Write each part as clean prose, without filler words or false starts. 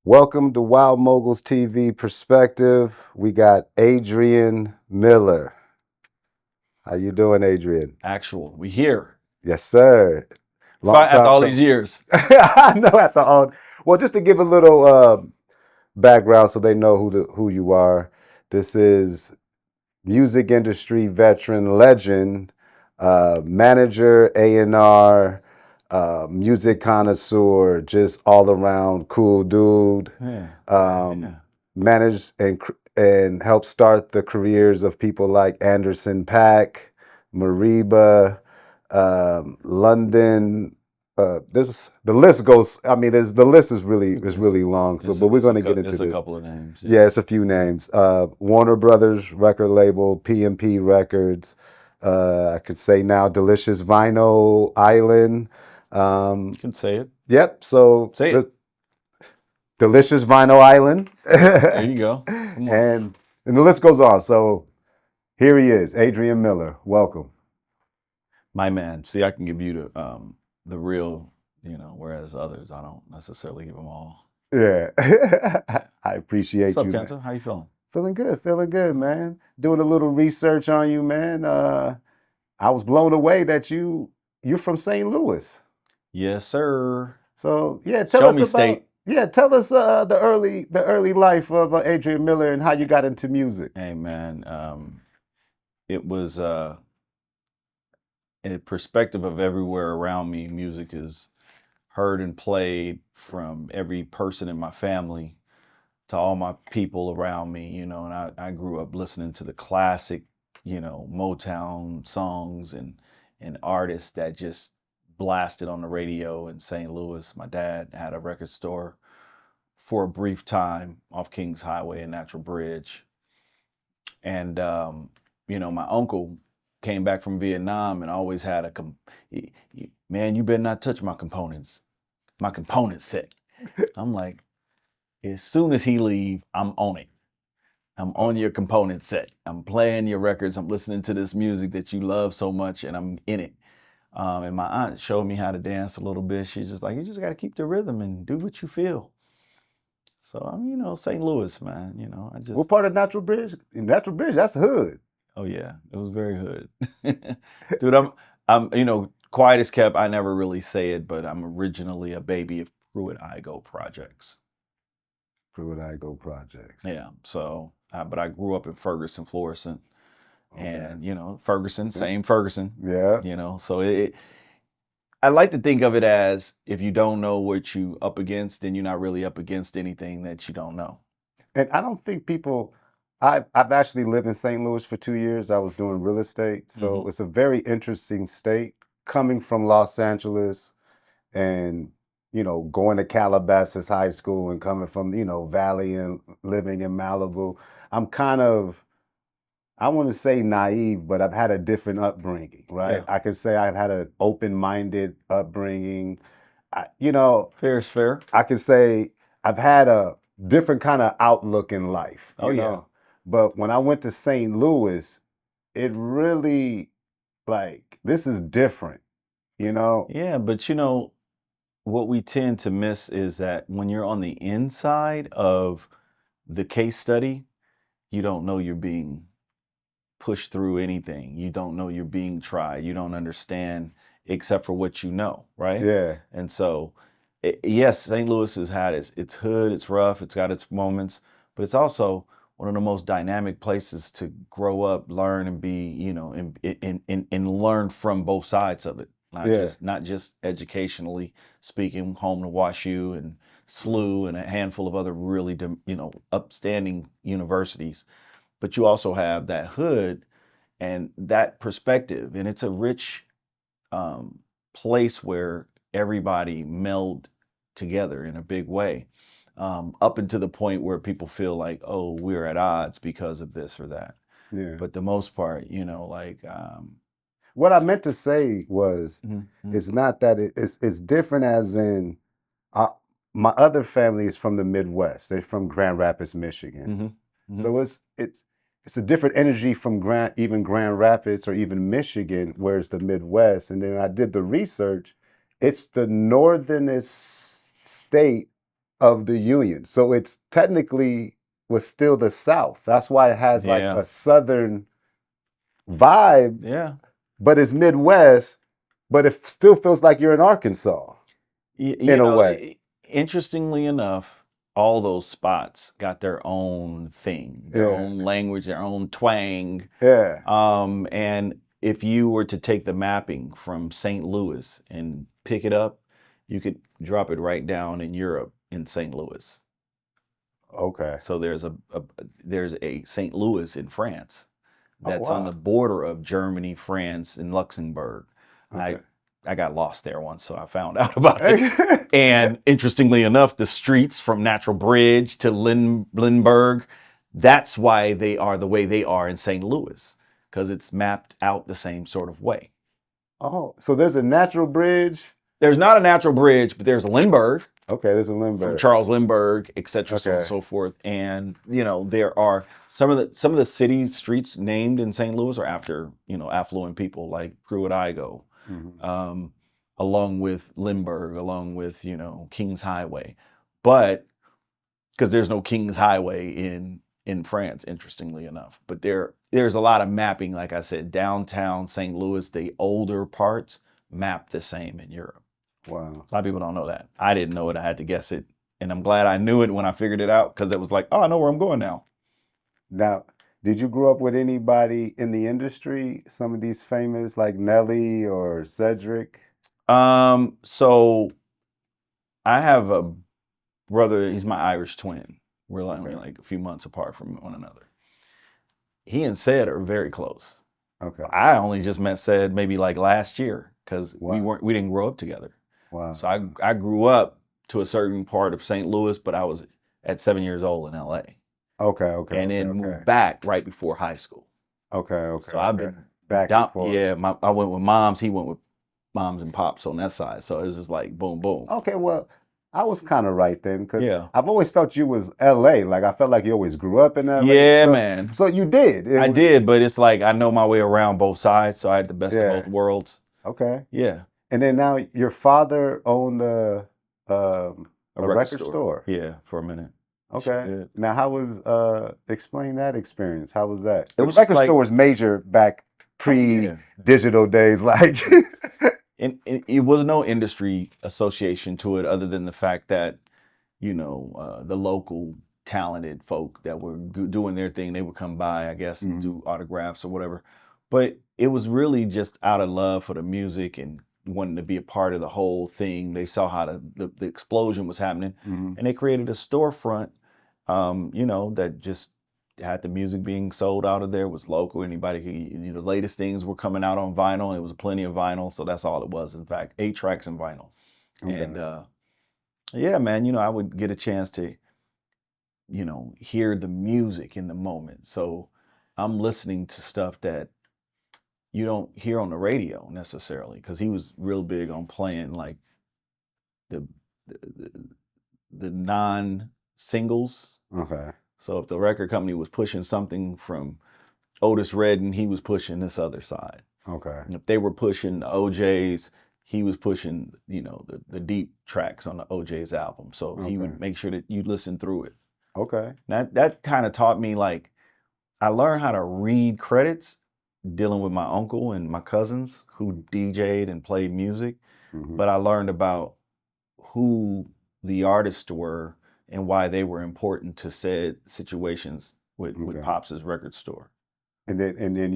Welcome to Wild Moguls TV Perspective. We got Adrian Miller. How you doing, Adrian? We here. Yes, sir. Long After time all these coming. years. I know after all. Well, just to give a little background so they know who you are. This is music industry veteran, legend, manager, A&R, music connoisseur, just all around cool dude. Yeah. Managed and helped start the careers of people like Anderson Paak, Rida, London. This the list goes. I mean, the list is really long. So, but we're going to get into There's a this. couple of names. Yeah, it's a few names. Warner Brothers record label, PMP Records. I could say now Delicious Vinyl Island. You can say it. Yep. So Say it. Delicious Vinyl Island. There you go. and the list goes on. So here he is, Adrian Miller. Welcome. My man. See, I can give you the real, whereas others I don't necessarily give them all. Yeah. I appreciate What's up, you. Kenta? How you feeling? Feeling good, man. Doing a little research on you, man. I was blown away that you're from St. Louis. Yes, sir. So yeah, tell us about state. Yeah, tell us the early life of Adrian Miller and how you got into music. Hey man, it was in a perspective of everywhere around me. Music is heard and played from every person in my family to all my people around me, and I grew up listening to the classic, Motown songs and artists that just blasted on the radio in St. Louis. My dad had a record store for a brief time off Kings Highway and Natural Bridge. And, my uncle came back from Vietnam and always had man, you better not touch my component set. I'm like, as soon as he leave, I'm on it. I'm on your component set. I'm playing your records. I'm listening to this music that you love so much, and I'm in it. And my aunt showed me how to dance a little bit. She's just like, you just got to keep the rhythm and do what you feel. So I'm, St. Louis, man. What part of Natural Bridge? Natural Bridge, that's hood. Oh yeah, it was very hood, dude. I'm quiet as kept. I never really say it, but I'm originally a baby of Pruitt-Igoe projects. Pruitt-Igoe projects. Yeah. So, but I grew up in Ferguson, Florissant, and Ferguson, same Ferguson. Yeah. So I like to think of it as if you don't know what you up against, then you're not really up against anything that you don't know. And I don't think people. I've actually lived in St. Louis for 2 years. I was doing real estate, so it's a very interesting state. Coming from Los Angeles, and going to Calabasas High School, and coming from Valley and living in Malibu, I'm kind of, I want to say naive, but I've had a different upbringing, right? Yeah. I can say I've had an open-minded upbringing. Fair is fair. I can say I've had a different kind of outlook in life. Oh, yeah. But when I went to St. Louis, it really, like, this is different, Yeah, but what we tend to miss is that when you're on the inside of the case study, you don't know you're being pushed through anything. You don't know you're being tried. You don't understand except for what you know, right? Yeah. And so, yes, St. Louis has had its hood, it's rough, it's got its moments, but it's also one of the most dynamic places to grow up, learn, and be, and learn from both sides of it. Not just educationally speaking, home to WashU and SLU and a handful of other really, upstanding universities, but you also have that hood and that perspective, and it's a rich place where everybody meld together in a big way, up into the point where people feel like, oh, we're at odds because of this or that. Yeah. But the most part, what I meant to say was, it's not that it's different, as in, my other family is from the Midwest. They're from Grand Rapids, Michigan. So it's a different energy from even Grand Rapids or even Michigan, whereas the Midwest. And then I did the research. It's the northernest state of the Union. So it's technically was still the South. That's why it has like Yeah. a Southern vibe, Yeah. but it's Midwest, but it still feels like you're in Arkansas in a way. Interestingly enough, all those spots got their own thing, their Yeah. own language, their own twang. Yeah. And if you were to take the mapping from St. Louis and pick it up, you could drop it right down in Europe in St. Louis. Okay. So there's a St. Louis in France that's on wow. the border of Germany, France, and Luxembourg. Okay. I got lost there once, so I found out about it. And interestingly enough, the streets from Natural Bridge to Lindbergh, that's why they are the way they are in St. Louis, because it's mapped out the same sort of way. Oh, so there's a natural bridge. There's not a natural bridge, but there's a Lindbergh. Okay, there's a Lindbergh. From Charles Lindbergh, etc., so on and Okay. so forth. And there are some of the cities, streets named in St. Louis are after affluent people like Pruitt-Igoe, Mhm. along with Lindbergh, along with King's Highway, but because there's no King's Highway in France, interestingly enough. But there's a lot of mapping, like I said, downtown St. Louis, the older parts map the same in Europe. Wow. A lot of people don't know that. I didn't know it. I had to guess it. And I'm glad I knew it when I figured it out, because it was like, oh, I know where I'm going now. Now, did you grow up with anybody in the industry? Some of these famous, like Nelly or Cedric? So I have a brother. He's my Irish twin. We're only like a few months apart from one another. He and Ced are very close. Okay. I only just met Ced maybe like last year, because Wow. we didn't grow up together. Wow. So I grew up to a certain part of St. Louis, but I was at 7 years old in LA. Okay. Okay. And then okay. moved back right before high school. Okay. Okay. So I've been back down. and forth. Yeah, I went with moms. He went with moms and pops on that side. So it was just like boom, boom. Okay. Well, I was kind of right then, because Yeah. I've always felt you was LA. Like I felt like you always grew up in LA. Yeah, so, man. So you did. I did, but it's like I know my way around both sides. So I had the best Yeah. of both worlds. Okay. Yeah. And then now your father owned a record store. Yeah, for a minute. Okay. Yeah. Now, how was explain that experience? How was that? It The was record just like- store was major back Yeah. pre-digital days, like. And it was no industry association to it, other than the fact that the local talented folk that were doing their thing, they would come by, I guess, and do autographs or whatever. But it was really just out of love for the music and wanting to be a part of the whole thing. They saw how the explosion was happening, and they created a storefront, that just had the music being sold out of there, was local. Anybody could, the latest things were coming out on vinyl. It was plenty of vinyl, so that's all it was. In fact, 8 tracks and vinyl. Okay. And yeah, man, I would get a chance to, hear the music in the moment. So I'm listening to stuff that you don't hear on the radio necessarily, because he was real big on playing like the non-singles. Okay. So if the record company was pushing something from Otis Redding, he was pushing this other side. Okay. And if they were pushing the OJs, he was pushing, the deep tracks on the OJ's album. So he would make sure that you listen through it. Okay. That kind of taught me, like, I learned how to read credits dealing with my uncle and my cousins who DJ'd and played music. But I learned about who the artists were and why they were important to said situations with Pops's record store. And then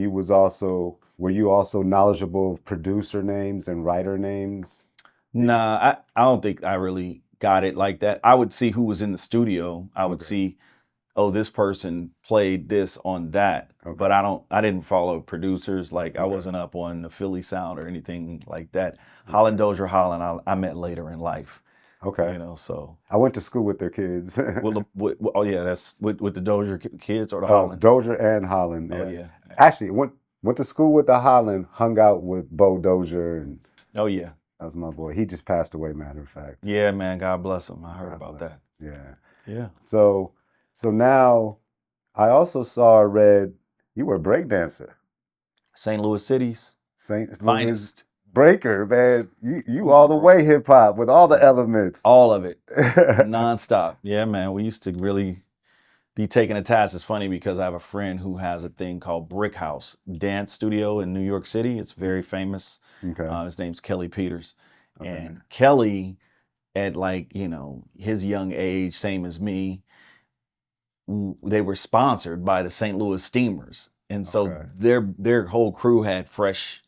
were you also knowledgeable of producer names and writer names? Nah, I don't think I really got it like that. I would see who was in the studio. I would see, oh, this person played this on that. But I didn't follow producers. Like I wasn't up on the Philly sound or anything like that. Holland Dozier Holland, I met later in life. Okay. So I went to school with their kids. Oh yeah, that's with the Dozier kids or the Holland. Dozier and Holland. Yeah. Oh yeah. Actually, went to school with the Holland, hung out with Bo Dozier, and oh yeah, that was my boy. He just passed away, matter of fact. Yeah, man. God bless him. I heard about that. Yeah. Yeah. So now, I also read you were a breakdancer. St. Louis City's St. finest. breaker, man. You all the way hip hop with all the elements. All of it, nonstop. Yeah, man. We used to really be taking a task. It's funny because I have a friend who has a thing called Brick House Dance Studio in New York City. It's very famous. Okay. His name's Kelly Peters. Okay. And Kelly, at like, his young age, same as me, they were sponsored by the St. Louis Steamers. And so Okay. their whole crew had fresh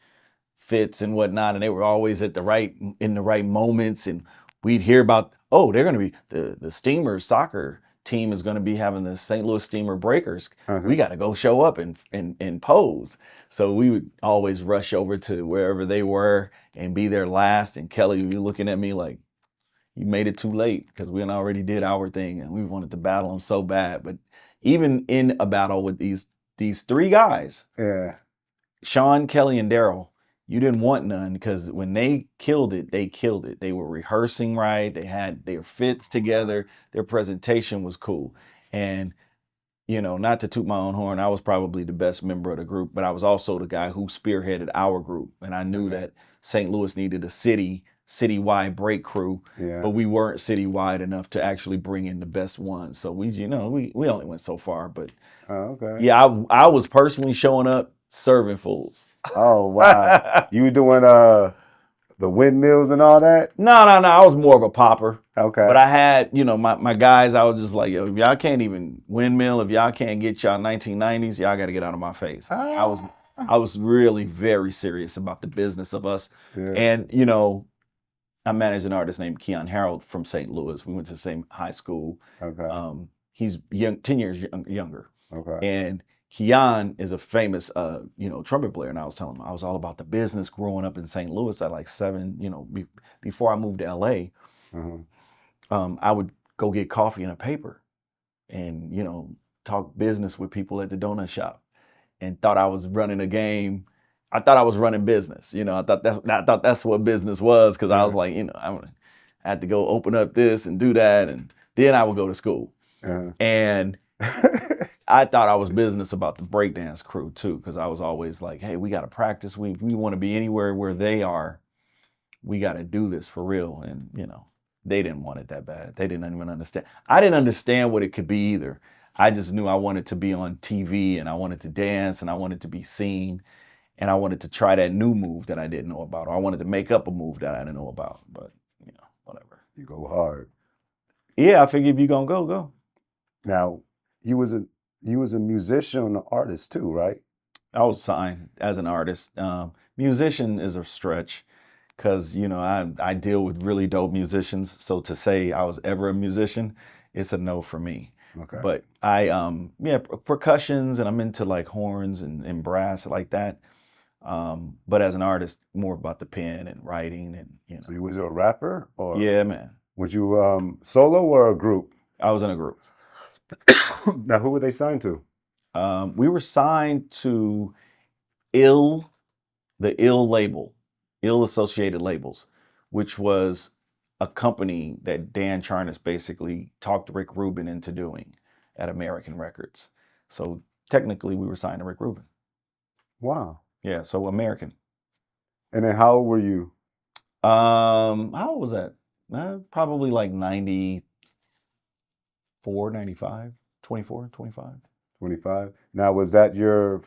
fits and whatnot, and they were always in the right moments. And we'd hear about, oh, they're going to be the Steamers soccer team is going to be having the St. Louis Steamer Breakers. We got to go show up and pose. So we would always rush over to wherever they were and be there last. And Kelly would be looking at me like, you made it too late, because we already did our thing and we wanted to battle them so bad. But even in a battle with these three guys, Yeah. Sean, Kelly, and Daryl, you didn't want none, because when they killed it, they killed it. They were rehearsing right. They had their fits together. Their presentation was cool. And, not to toot my own horn, I was probably the best member of the group, but I was also the guy who spearheaded our group. And I knew that St. Louis needed a citywide break crew, but we weren't citywide enough to actually bring in the best ones. So we only went so far. But yeah, I was personally showing up serving fools. Oh wow. You were doing the windmills and all that? No. I was more of a popper. Okay. But I had, my guys, I was just like, yo, if y'all can't even windmill, if y'all can't get y'all 1990s, y'all got to get out of my face. I was really very serious about the business of us. Yeah. And, I managed an artist named Keon Harold from St. Louis. We went to the same high school. Okay. He's 10 years younger. Okay. And Keon is a famous, trumpet player. And I was telling him I was all about the business growing up in St. Louis at like 7, before I moved to LA. I would go get coffee and a paper and, talk business with people at the donut shop, and thought I was running a game. I thought I was running business. I thought that's what business was, because I was like, I had to go open up this and do that. And then I would go to school. And I thought I was business about the breakdance crew too, because I was always like, hey, we got to practice. We want to be anywhere where they are. We got to do this for real. And, they didn't want it that bad. They didn't even understand. I didn't understand what it could be either. I just knew I wanted to be on TV, and I wanted to dance, and I wanted to be seen, and I wanted to try that new move that I didn't know about, or I wanted to make up a move that I didn't know about. But, whatever. You go hard. Yeah, I figured if you're going to go. Now, you was a musician and an artist too, right? I was signed as an artist. Musician is a stretch, because, I deal with really dope musicians. So to say I was ever a musician, it's a no for me. Okay. But I, percussions, and I'm into like horns and brass like that. But as an artist, more about the pen and writing and, So you was a rapper, or? Yeah, man. Was you solo or a group? I was in a group. Now, who were they signed to? We were signed to the Ill label, Ill Associated Labels, which was a company that Dan Charnas basically talked Rick Rubin into doing at American Records. So technically we were signed to Rick Rubin. Wow. Yeah, so American. And then how old were you? How old was that? Probably like 94, 95, 24, 25. 25. Now, was that your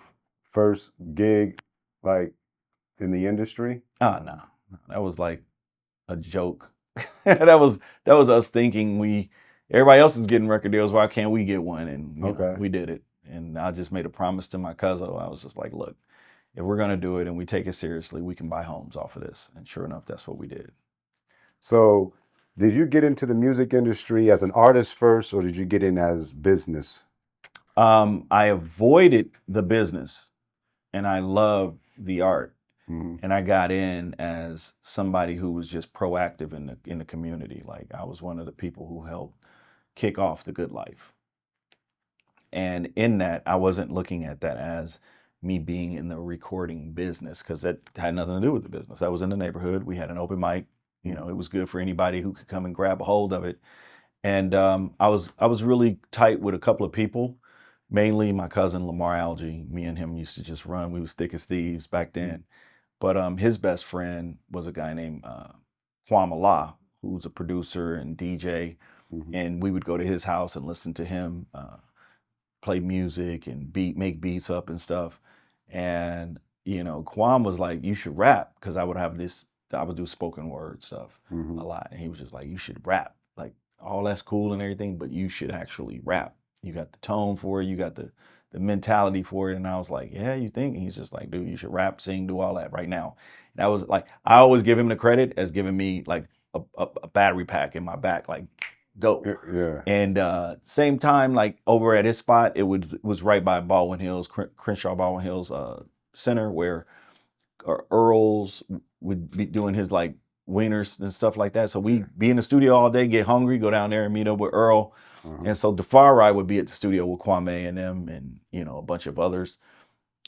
first gig, like, in the industry? Oh, no. That was like a joke. that was us thinking everybody else is getting record deals. Why can't we get one? And we did it. And I just made a promise to my cousin. I was just like, look, if we're going to do it and we take it seriously, we can buy homes off of this. And sure enough, that's what we did. So did you get into the music industry as an artist first, or did you get in as business? I avoided the business, and I loved the art. And I got in as somebody who was just proactive in the community. Like, I was one of the people who helped kick off the Good Life. And in that, I wasn't looking at that as me being in the recording business, because that had nothing to do with the business. I was in the neighborhood. We had an open mic. It was good for anybody who could come and grab a hold of it. And I was really tight with a couple of people, mainly my cousin Lamar Algie. Me and him used to just run. We was thick as thieves back then. But his best friend was a guy named Kwame La, who's a producer and DJ, and we would go to his house and listen to him play music and make beats up and stuff. And Kwame was like, "You should rap," because I would do spoken word stuff a lot, and he was just like, "You should rap. Like all that's cool and everything, but you should actually rap. You got the tone for it. You got the mentality for it." And I was like, "Yeah, you think?" And he's just like, "Dude, you should rap, sing, do all that right now." And I was like, I always give him the credit as giving me like a battery pack in my back, like go. Yeah. And same time, like over at his spot, it was right by Baldwin Hills, Crenshaw Baldwin Hills Center, where Earls would be doing his like wieners and stuff like that. So we be in the studio all day, get hungry, go down there and meet up with Earl. And so DeFari would be at the studio with Kwame and them, and a bunch of others.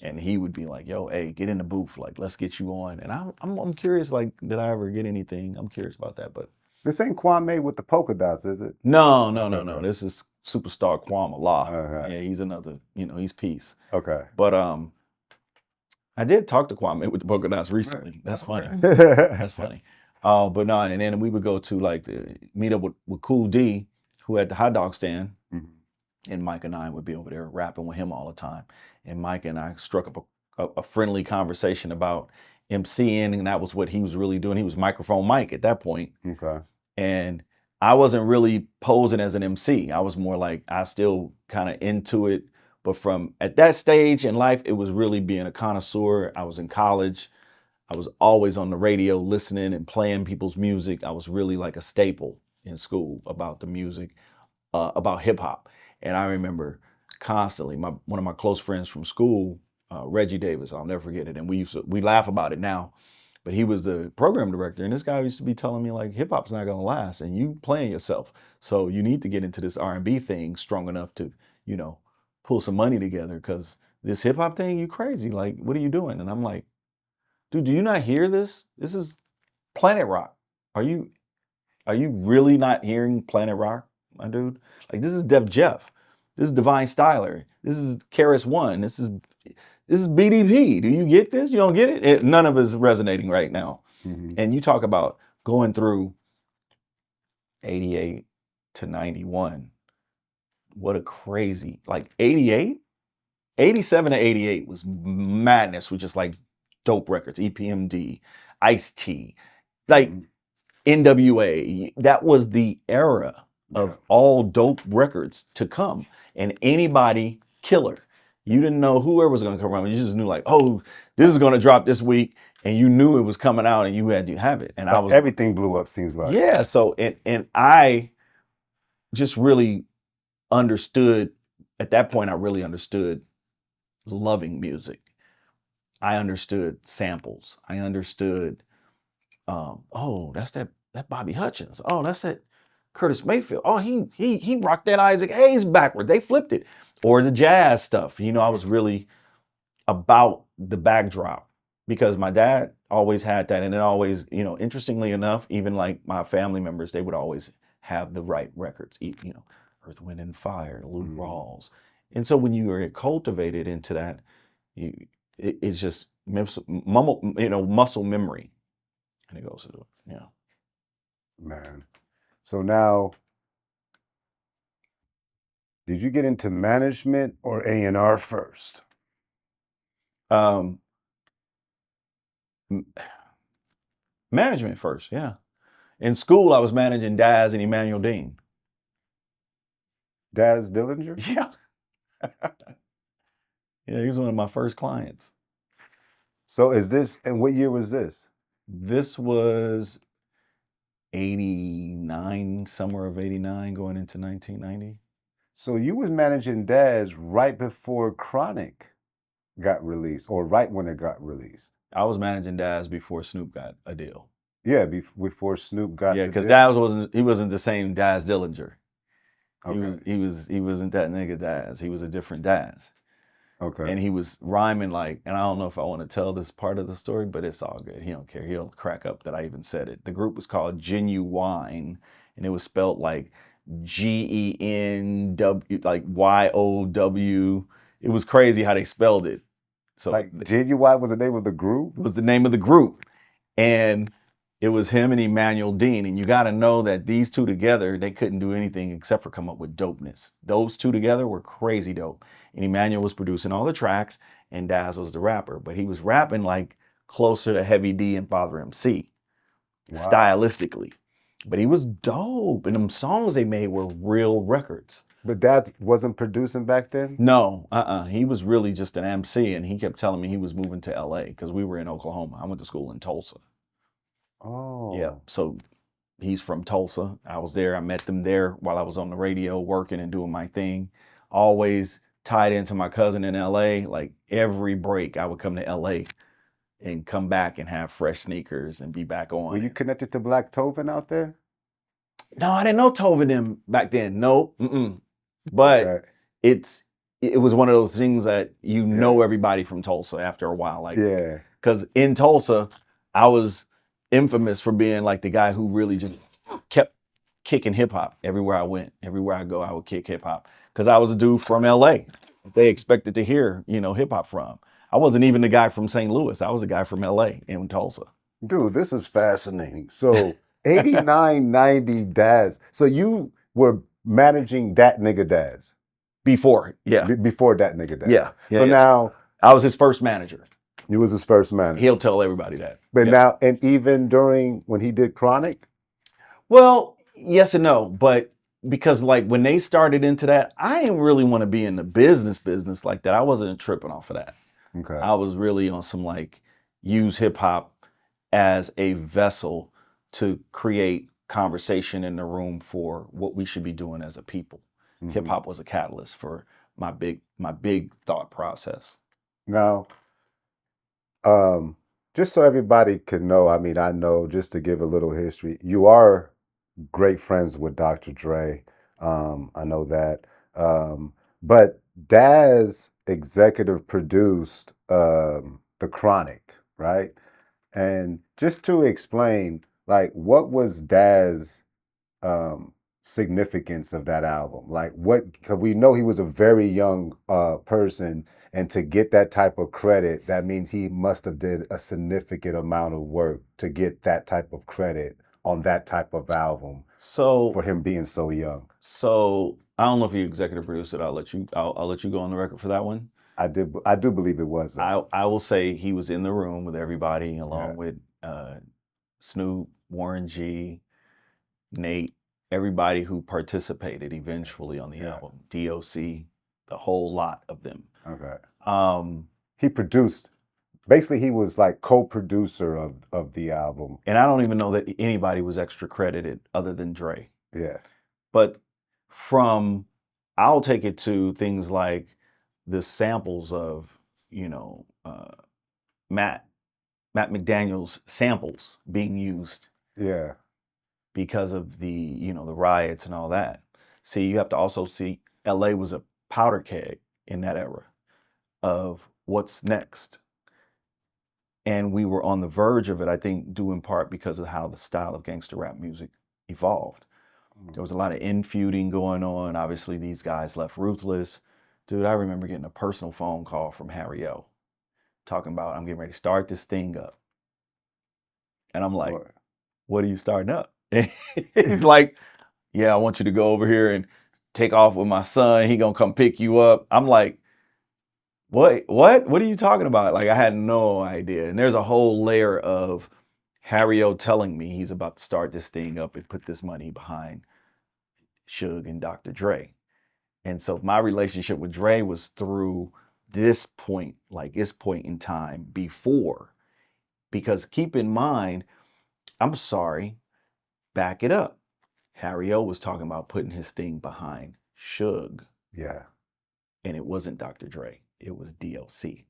And he would be like, "Yo, hey, get in the booth, like let's get you on." And I'm curious, like, did I ever get anything? I'm curious about that, but. This ain't Kwame with the polka dots, is it? No. This is superstar Kwame La. Okay. Yeah, he's another, he's peace. Okay. But I did talk to Kwame with the polka dots recently. That's funny. Okay. That's funny. But no, and then we would go to like meet up with Cool D, who had the hot dog stand, and Mike and I would be over there rapping with him all the time. And Mike and I struck up a friendly conversation about MCing, and that was what he was really doing. He was microphone Mike at that point. Okay. And I wasn't really posing as an MC. I was more like, I still kind of into it. But from at that stage in life, it was really being a connoisseur. I was in college. I was always on the radio listening and playing people's music. I was really like a staple in school about the music, about hip hop. And I remember constantly, one of my close friends from school, Reggie Davis, I'll never forget it. And we laugh about it now. But he was the program director, and this guy used to be telling me like, hip hop's not gonna last, and you playing yourself, so you need to get into this R&B thing strong enough to, pull some money together, because this hip hop thing, you crazy. Like, what are you doing? And I'm like, dude, do you not hear this? This is Planet Rock. Are you really not hearing Planet Rock, my dude? Like, this is Def Jeff. This is Divine Styler. This is Keras One. This is BDP. Do you get this? You don't get it? None of it is resonating right now. And you talk about going through 88 to 91. What a crazy, like 88? 87 to 88 was madness with just like dope records, EPMD, Ice-T, like NWA. That was the era of all dope records to come. And anybody killer. You didn't know whoever was going to come around. You just knew like, oh, this is going to drop this week. And you knew it was coming out and you had to have it. And everything blew up, seems like. Yeah. So, and I just really understood, at that point, I really understood loving music. I understood samples. I understood, oh, that's that Bobby Hutchins. Oh, that's that Curtis Mayfield. Oh, he rocked that Isaac Hayes backward. They flipped it. Or the jazz stuff. I was really about the backdrop, because my dad always had that. And it always, interestingly enough, even like my family members, they would always have the right records, Earth, Wind and Fire, Lou Rawls. And so when you are cultivated into that, it's just muscle memory. And it goes through it. Yeah. Man. So now, did you get into management or A&R first? Management first, yeah. In school, I was managing Daz and Emmanuel Dean. Daz Dillinger? Yeah. Yeah, he was one of my first clients. So and what year was this? This was 89, summer of 89, going into 1990. So you was managing Daz right before Chronic got released, or right when it got released? I was managing Daz before Snoop got a deal. Yeah, before Snoop got the deal. Yeah, because Daz wasn't the same Daz Dillinger. Okay. He wasn't that nigga Daz. He was a different Daz. Okay. And he was rhyming like, and I don't know if I want to tell this part of the story, but it's all good. He don't care. He'll crack up that I even said it. The group was called Genuine, and it was spelled like GENW, like YOW. It was crazy how they spelled it. So like Genuine was the name of the group? was the name of the group. And it was him and Emmanuel Dean. And you got to know that these two together, they couldn't do anything except for come up with dopeness. Those two together were crazy dope. And Emmanuel was producing all the tracks and Daz was the rapper. But he was rapping like closer to Heavy D and Father MC, stylistically. But he was dope. And them songs they made were real records. But Dad wasn't producing back then? No, he was really just an MC, and he kept telling me he was moving to LA because we were in Oklahoma. I went to school in Tulsa. Oh. Yeah, so he's from Tulsa. I was there. I met them there while I was on the radio working and doing my thing. Always tied into my cousin in LA. Like every break, I would come to LA and come back and have fresh sneakers and be back on. Were you connected to Black Tovin out there? No, I didn't know Tovin them back then. No, but it was one of those things that you know everybody from Tulsa after a while. Like, because in Tulsa, I was infamous for being like the guy who really just kept kicking hip hop everywhere I went. Everywhere I go, I would kick hip hop because I was a dude from LA. They expected to hear, hip hop from. I wasn't even the guy from St. Louis. I was the guy from LA in Tulsa. Dude, this is fascinating. So 89, 90 Daz. So you were managing that nigga Daz? Before, yeah. Before that nigga Daz. Yeah. So now I was his first manager. You was his first manager. He'll tell everybody that. But now, and even during when he did Chronic? Well, yes and no. But because like when they started into that, I didn't really want to be in the business like that. I wasn't tripping off of that. Okay. I was really on some like use hip hop as a vessel to create conversation in the room for what we should be doing as a people. Mm-hmm. Hip hop was a catalyst for my big thought process. Now, just so everybody can know, I mean, I know just to give a little history, you are great friends with Dr. Dre. I know that. But Daz executive produced The Chronic, right? And just to explain, like, what was Daz significance of that album? Like, what, because we know he was a very young person, and to get that type of credit, that means he must have did a significant amount of work to get that type of credit on that type of album. So for him being so young. So I don't know if he executive produced it. I'll let you go on the record for that one. I do believe it was. I will say he was in the room with everybody along with Snoop, Warren G, Nate, everybody who participated eventually on the album. DOC, the whole lot of them. Okay. He produced, basically he was like co-producer of the album. And I don't even know that anybody was extra credited other than Dre. Yeah. But I'll take it to things like the samples of, Matt McDaniel's samples being used. Yeah. Because of the, the riots and all that. See, you have to also see LA was a powder keg in that era of what's next. And we were on the verge of it, I think, due in part because of how the style of gangster rap music evolved. There was a lot of infeuding going on. Obviously, these guys left Ruthless. Dude, I remember getting a personal phone call from Harry O talking about, I'm getting ready to start this thing up. And I'm like, what are you starting up? He's like, yeah, I want you to go over here and take off with my son. He gonna come pick you up. I'm like, what are you talking about? Like, I had no idea. And there's a whole layer of Harry O telling me he's about to start this thing up and put this money behind Suge and Dr. Dre. And so my relationship with Dre was through this point in time before. Because keep in mind, I'm sorry, back it up. Harry O was talking about putting his thing behind Suge. Yeah. And it wasn't Dr. Dre. It was DOC.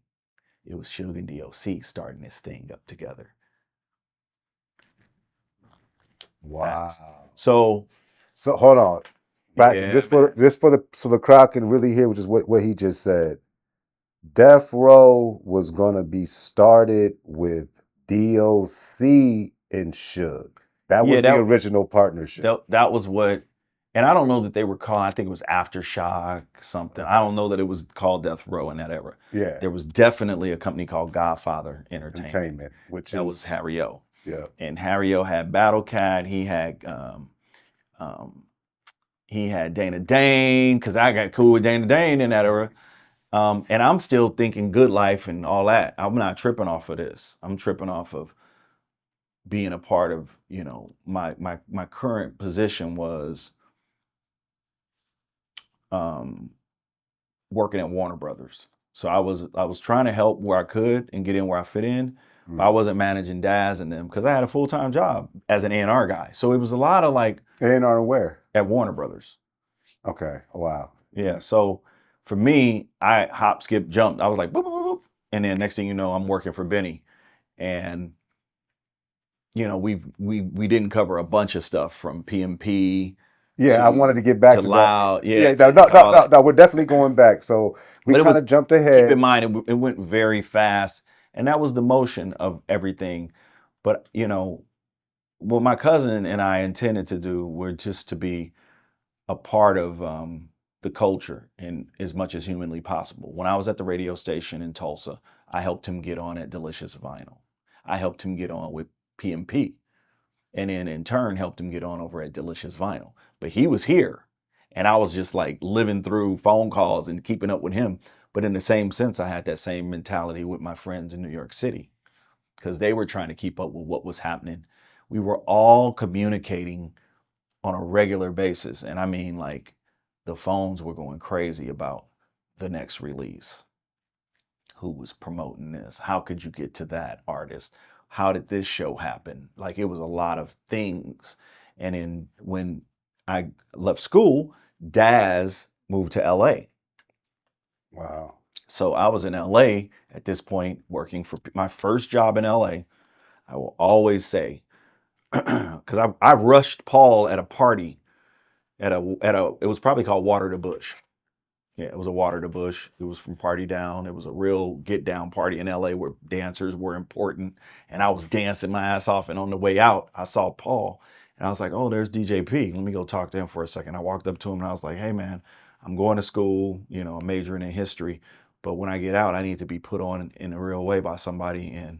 It was Suge and DOC starting this thing up together. Wow. So hold on. Right. Yeah, so the crowd can really hear, which is what he just said. Deathrow was gonna be started with DOC and Suge. That was the original partnership. That was what And I don't know that they were called, I think it was Aftershock something. I don't know that it was called Death Row in that era. Yeah. There was definitely a company called Godfather Entertainment. Which That is was Harry O. yeah. And Harry O had Battle Cat. He had Dana Dane, because I got cool with Dana Dane in that era. And I'm still thinking Good Life and all that. I'm not tripping off of this. I'm tripping off of being a part of, you know, my current position was working at Warner Brothers. So I was trying to help where I could and get in where I fit in, but I wasn't managing Daz and them because I had a full-time job as an A&R guy. So it was a lot of like A&R where? at Warner Brothers. Okay. Wow. Yeah. So for me, I hop, skip, jumped. I was like, boop, boop, boop. And then next thing you know, I'm working for Benny. And you know, we didn't cover a bunch of stuff from PMP. Yeah, I wanted to get back to that. Loud. Yeah. No, we're definitely going back. So we kind of jumped ahead. Keep in mind, it went very fast, and that was the motion of everything. But you know, what my cousin and I intended to do were just to be a part of the culture in as much as humanly possible. When I was at the radio station in Tulsa, I helped him get on at Delicious Vinyl. I helped him get on with PMP, and then in turn helped him get on over at Delicious Vinyl. But he was here, and I was just like living through phone calls and keeping up with him. But in the same sense, I had that same mentality with my friends in New York City because they were trying to keep up with what was happening. We were all communicating on a regular basis. And I mean, like, the phones were going crazy about the next release. Who was promoting this? How could you get to that artist? How did this show happen? Like, it was a lot of things. And then when I left school, Daz moved to LA. Wow. So I was in LA at this point working for my first job in LA. I will always say, because I rushed Paul at a party it was probably called Water to Bush. Yeah, it was a Water to Bush. It was from Party Down. It was a real get down party in LA where dancers were important. And I was dancing my ass off. And on the way out, I saw Paul. And I was like, oh, there's DJP. Let me go talk to him for a second. I walked up to him and I was like, hey, man, I'm going to school, you know, I'm majoring in history. But when I get out, I need to be put on in a real way by somebody. And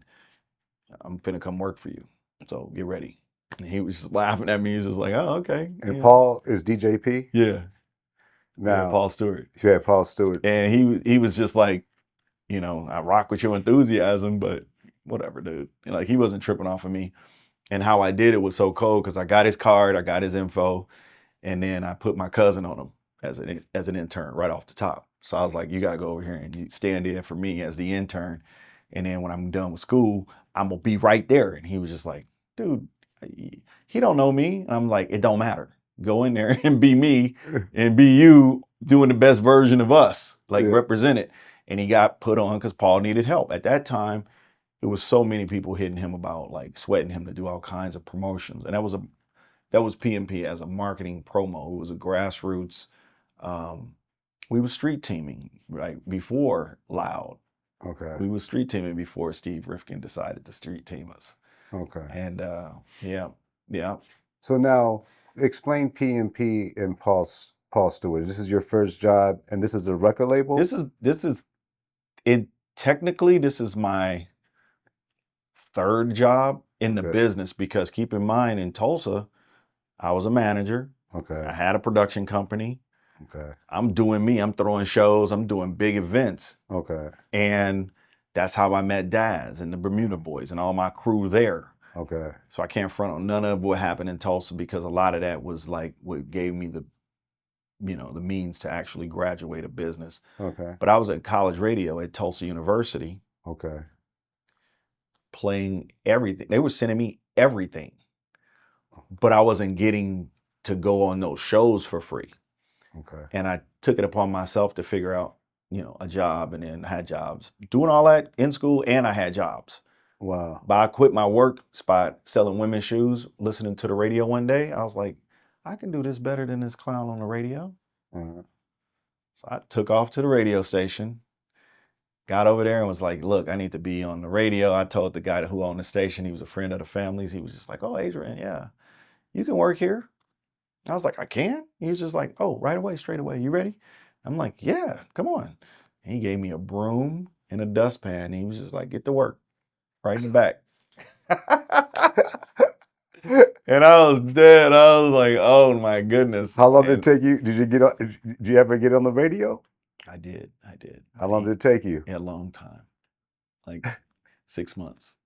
I'm finna come work for you. So get ready. And he was just laughing at me. He's just like, oh, okay. And yeah. Paul is DJP? Yeah. Now, yeah, Paul Stewart. Yeah, Paul Stewart. And he was just like, you know, I rock with your enthusiasm, but whatever, dude. And like, he wasn't tripping off of me. And how I did it was so cold because I got his card, I got his info, and then I put my cousin on him as an intern right off the top. So I was like, you got to go over here and you stand in for me as the intern. And then when I'm done with school, I'm going to be right there. And he was just like, dude, he don't know me. And I'm like, it don't matter. Go in there and be me and be you doing the best version of us, like represent it. And he got put on because Paul needed help. At that time, it was so many people hitting him about like sweating him to do all kinds of promotions. And that was PMP as a marketing promo. It was a grassroots. We were street teaming right before Loud. Okay. We were street teaming before Steve Rifkin decided to street team us. Okay. And yeah. So now explain PMP and Paul Stewart. This is your first job, and this is a record label. This is it. Technically, this is my third job in the business because keep in mind in Tulsa, I was a manager. Okay. I had a production company. Okay. I'm doing me. I'm throwing shows. I'm doing big events. Okay. And that's how I met Daz and the Bermuda Boys and all my crew there. Okay. So I can't front on none of what happened in Tulsa because a lot of that was like what gave me the, you know, the means to actually graduate a business. Okay. But I was at college radio at Tulsa University. Okay. Playing everything. They were sending me everything. But I wasn't getting to go on those shows for free. Okay. And I took it upon myself to figure out, you know, a job, and then had jobs. Doing all that in school, and I had jobs. Wow. But I quit my work spot selling women's shoes, listening to the radio one day. I was like, I can do this better than this clown on the radio. Uh-huh. So I took off to the radio station, got over there and was like, look, I need to be on the radio. I told the guy who owned the station, he was a friend of the family's. He was just like, oh, Adrian, yeah, you can work here. I was like, I can? He was just like, oh, right away, straight away. You ready? I'm like, yeah, come on. And he gave me a broom and a dustpan. And he was just like, get to work right in the back. And I was dead. I was like, oh my goodness. How long did it And take you? Did you ever get on the radio? I did. How long did it take you? A long time. Like 6 months.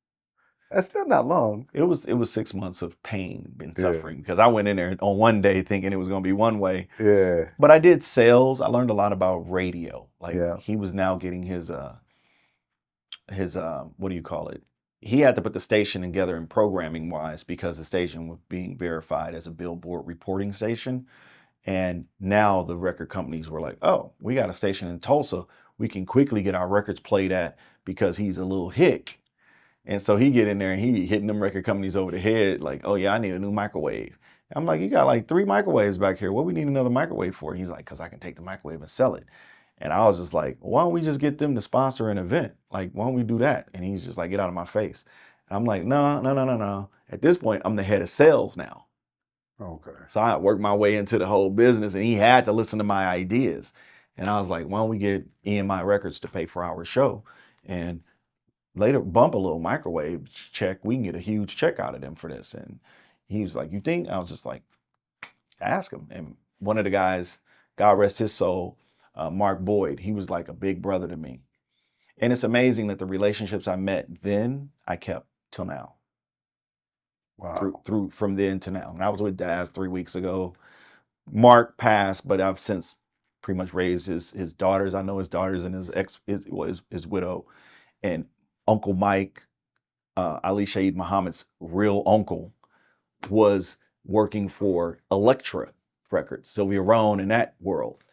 That's still not long. It was 6 months of pain and suffering because I went in there on one day thinking it was going to be one way. Yeah. But I did sales. I learned a lot about radio. Like Yeah. he was now getting his what do you call it? He had to put the station together in programming wise because the station was being verified as a Billboard reporting station. And now the record companies were like, oh, we got a station in Tulsa. We can quickly get our records played at because he's a little hick. And so he get in there and he be hitting them record companies over the head like, oh yeah, I need a new microwave. I'm like, you got like 3 microwaves back here. What we need another microwave for? He's like, because I can take the microwave and sell it. And I was just like, why don't we just get them to sponsor an event? Like, why don't we do that? And he's just like, get out of my face. And I'm like, no. At this point, I'm the head of sales now. Okay. So I worked my way into the whole business and he had to listen to my ideas. And I was like, why don't we get EMI Records to pay for our show? And later bump a little microwave check. We can get a huge check out of them for this. And he was like, you think? I was just like, ask him. And one of the guys, God rest his soul, Mark Boyd, he was like a big brother to me. And it's amazing that the relationships I met then, I kept till now. Wow. Through from then to now. And I was with Daz 3 weeks ago. Mark passed, but I've since pretty much raised his daughters. I know his daughters and his widow. And Uncle Mike, Ali Shaheed Muhammad's real uncle, was working for Elektra Records, Sylvia Rhone in that world.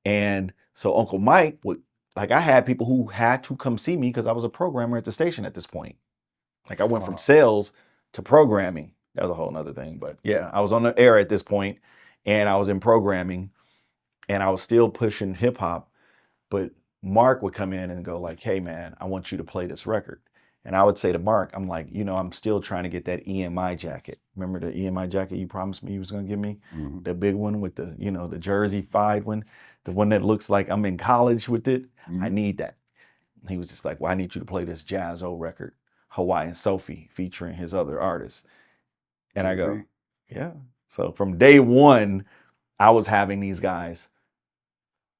And so Uncle Mike would, like, I had people who had to come see me because I was a programmer at the station at this point. Like I went from sales to programming. That was a whole nother thing. But yeah, I was on the air at this point and I was in programming and I was still pushing hip hop. But Mark would come in and go like, hey man, I want you to play this record. And I would say to Mark, I'm like, I'm still trying to get that EMI jacket. Remember the EMI jacket you promised me you was gonna give me? Mm-hmm. The big one with the, the jersey-fied one, the one that looks like I'm in college with it. Mm-hmm. I need that. And he was just like, well, I need you to play this Jazz-O record, Hawaiian Sophie, featuring his other artists. And I go, yeah. So from day one, I was having these guys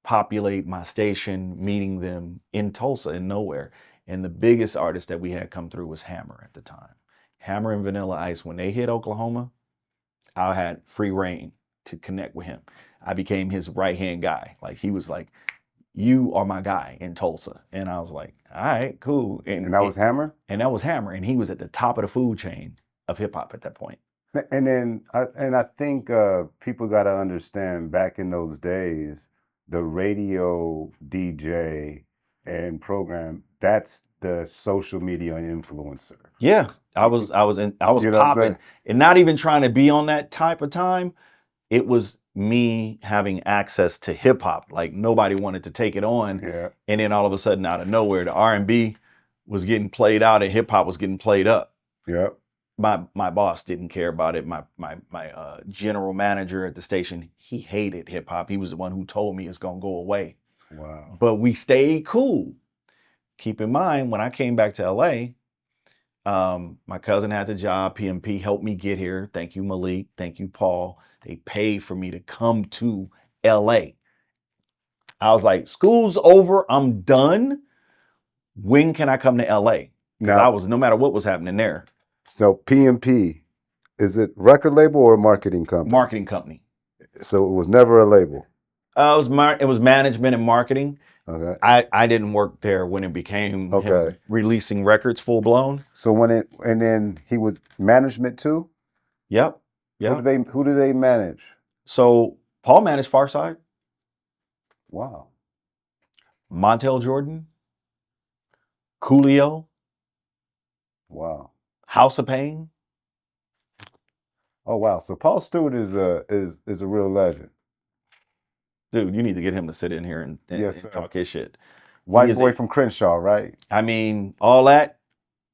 populate my station, meeting them in Tulsa, in nowhere. And the biggest artist that we had come through was Hammer at the time. Hammer and Vanilla Ice, when they hit Oklahoma, I had free reign to connect with him. I became his right-hand guy. Like he was like, you are my guy in Tulsa. And I was like, all right, cool. And that was Hammer? And that was Hammer. And he was at the top of the food chain of hip hop at that point. And then, I think people got to understand back in those days, the radio DJ and program, that's the social media influencer. Yeah. I was popping and not even trying to be on that type of time. It was me having access to hip hop. Like nobody wanted to take it on. Yeah. And then all of a sudden out of nowhere, the R&B was getting played out and hip hop was getting played up. Yep. My boss didn't care about it. My general manager at the station, he hated hip hop. He was the one who told me it's gonna go away. Wow. But we stayed cool. Keep in mind, when I came back to LA, my cousin had the job. PMP helped me get here. Thank you, Malik. Thank you, Paul. They paid for me to come to LA. I was like, school's over. I'm done. When can I come to LA? Because I was, no matter what was happening there. So PMP, is it record label or a marketing company? Marketing company. So it was never a label. It was management and marketing. Okay. I didn't work there when it became him releasing records full blown. So and then he was management too? Yep. Who do they manage? So Paul managed Farside. Wow. Montel Jordan. Coolio. Wow. House of Pain. Oh wow. So Paul Stewart is a real legend. Dude, you need to get him to sit in here and talk his shit. White boy from Crenshaw, right? I mean, all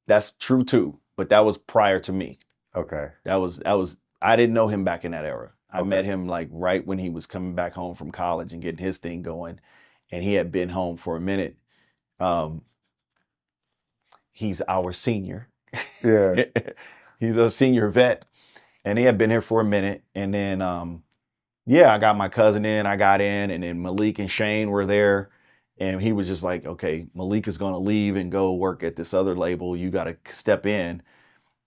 that's true too. But that was prior to me. Okay. That was I didn't know him back in that era. I met him like right when he was coming back home from college and getting his thing going, and he had been home for a minute. He's our senior. Yeah. He's a senior vet, and he had been here for a minute. And then, yeah, I got my cousin in, I got in, and then Malik and Shane were there. And he was just like, okay, Malik is going to leave and go work at this other label. You got to step in.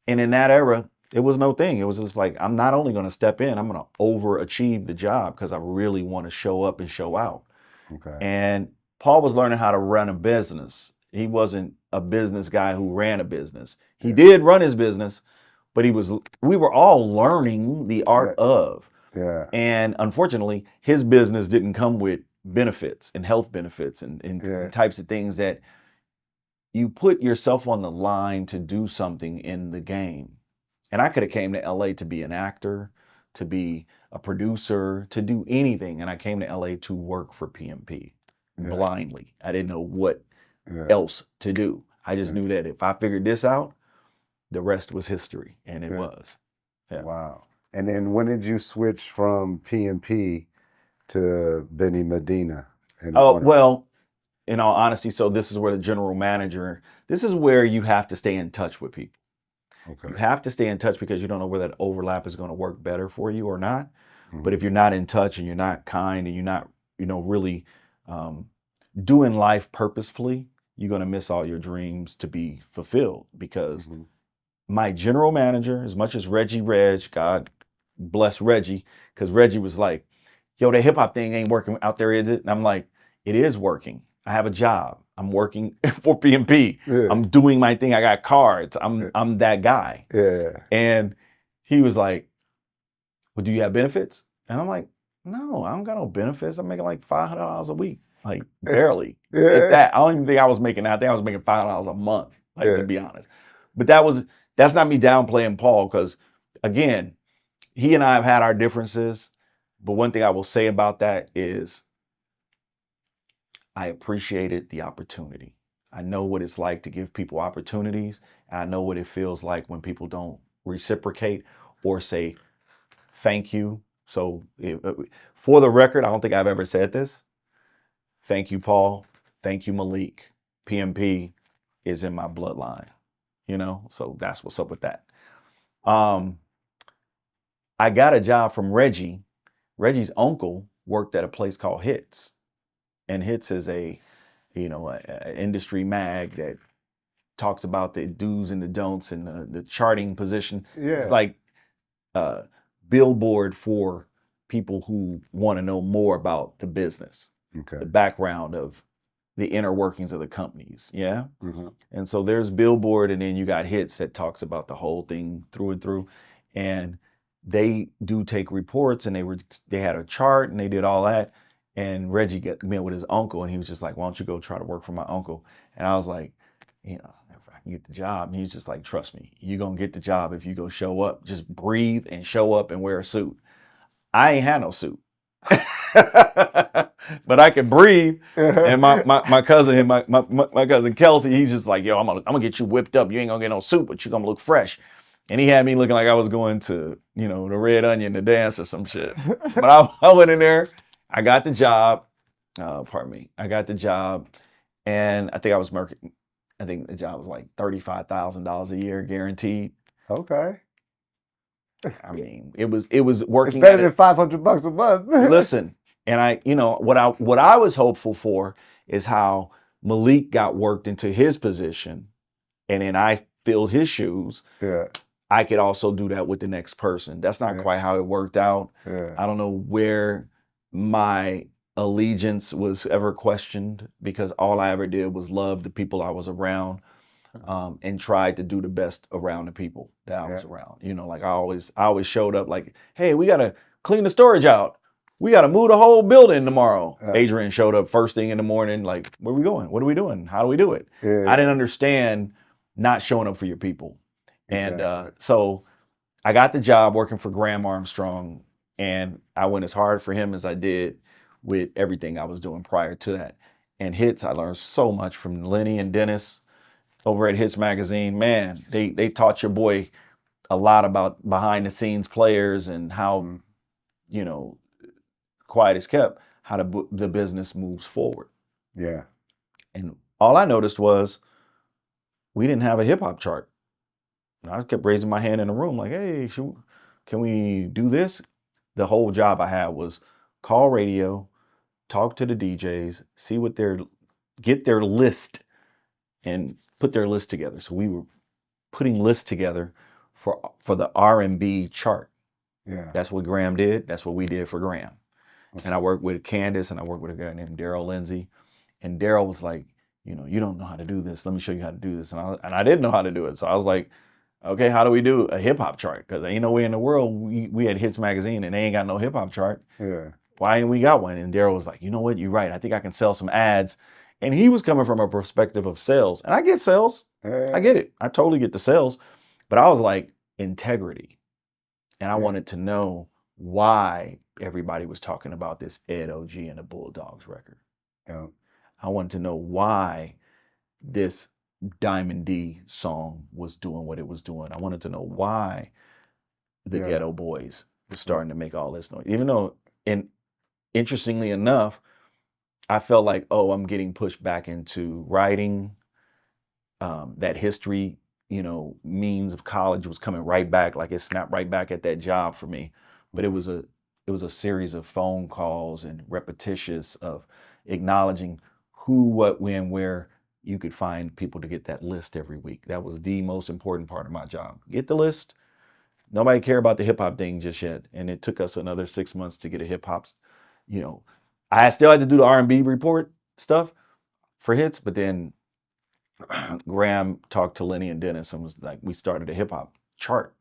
And in that era, it was no thing. It was just like, I'm not only going to step in, I'm going to overachieve the job because I really want to show up and show out. Okay. And Paul was learning how to run a business. He wasn't a business guy who ran a business. He did run his business, but we were all learning the art of. Yeah. And unfortunately, his business didn't come with benefits and health benefits and types of things that you put yourself on the line to do something in the game. And I could have came to LA to be an actor, to be a producer, to do anything. And I came to LA to work for PMP blindly. I didn't know what else to do. I just knew that if I figured this out, the rest was history. And it was. Yeah. Wow. And then when did you switch from PMP to Benny Medina? Well, in all honesty, so this is where the general manager, this is where you have to stay in touch with people. Okay. You have to stay in touch because you don't know where that overlap is going to work better for you or not. Mm-hmm. But if you're not in touch and you're not kind and you're not, really doing life purposefully, you're going to miss all your dreams to be fulfilled. Because my general manager, as much as Reg, God bless Reggie, because Reggie was like, yo, the hip hop thing ain't working out there, is it? And I'm like, it is working. I have a job. I'm working for PMP. Yeah. I'm doing my thing. I got cards. I'm that guy. Yeah. And he was like, well, do you have benefits? And I'm like, no, I don't got no benefits. I'm making like $500 a week. Like barely. If that. I don't even think I was making that. I think I was making $5 a month, to be honest. But that's not me downplaying Paul, because again, he and I have had our differences. But one thing I will say about that is I appreciated the opportunity. I know what it's like to give people opportunities. And I know what it feels like when people don't reciprocate or say thank you. So for the record, I don't think I've ever said this. Thank you, Paul. Thank you, Malik. PMP is in my bloodline, so that's what's up with that. I got a job from Reggie. Reggie's uncle worked at a place called Hits. And Hits is a industry mag that talks about the do's and the don'ts and the charting position. Yeah. It's like a billboard for people who want to know more about the business, the background of the inner workings of the companies. Yeah. Mm-hmm. And so there's billboard, and then you got Hits that talks about the whole thing through and through. And they do take reports, and they had a chart and they did all that. And Reggie met with his uncle, and he was just like, why don't you go try to work for my uncle? And I was like, if I can get the job. And he's just like, trust me, you're going to get the job if you go show up. Just breathe and show up and wear a suit. I ain't had no suit. But I can breathe. And my cousin, my cousin Kelsey, he's just like, yo, I'm gonna get you whipped up. You ain't gonna get no suit, but you're gonna look fresh. And he had me looking like I was going to, the Red Onion to dance or some shit. But I went in there. I got the job. I got the job, and I think I think the job was like $35,000 a year guaranteed. Okay. I mean, it was working. It's better than $500 a month. Listen, and what I was hopeful for is how Malik got worked into his position, and then I filled his shoes. Yeah. I could also do that with the next person. That's not quite how it worked out. Yeah. I don't know where my allegiance was ever questioned, because all I ever did was love the people I was around, and tried to do the best around the people that I was around. Like I always showed up like, hey, we got to clean the storage out. We got to move the whole building tomorrow. Adrien showed up first thing in the morning, like, where are we going? What are we doing? How do we do it? Yeah. I didn't understand not showing up for your people. Exactly. And so I got the job working for Graham Armstrong, and I went as hard for him as I did with everything I was doing prior to that. And Hits, I learned so much from Lenny and Dennis over at Hits Magazine. Man, they taught your boy a lot about behind the scenes players and how you know, quiet is kept, how the business moves forward. Yeah. And all I noticed was we didn't have a hip hop chart. And I kept raising my hand in the room like, hey, can we do this? The whole job I had was call radio, talk to the DJs, see what get their list and put their list together. So we were putting lists together for the R&B chart. Yeah. That's what Graham did. That's what we did for Graham. Okay. And I worked with Candace and I worked with a guy named Daryl Lindsay. And Daryl was like, you don't know how to do this. Let me show you how to do this. And I didn't know how to do it. So I was like, okay, how do we do a hip hop chart? Because ain't no way in the world we had Hits Magazine and they ain't got no hip hop chart. Yeah. Why ain't we got one? And Daryl was like, you know what? You're right. I think I can sell some ads. And he was coming from a perspective of sales. And I get sales. I get it. I totally get the sales. But I was like, integrity. And I wanted to know why everybody was talking about this Ed OG and the Bulldogs record. Yeah. I wanted to know why this Diamond D song was doing what it was doing. I wanted to know why the Ghetto Boys was starting to make all this noise. Even though, and interestingly enough, I felt like, oh, I'm getting pushed back into writing. That history, means of college was coming right back. Like it snapped right back at that job for me. But it was a series of phone calls and repetitious of acknowledging who, what, when, where you could find people to get that list every week. That was the most important part of my job. Get the list. Nobody cared about the hip hop thing just yet. And it took us another 6 months to get a hip hop, I still had to do the R&B report stuff for hits, but then Graham talked to Lenny and Dennis and was like, we started a hip hop chart.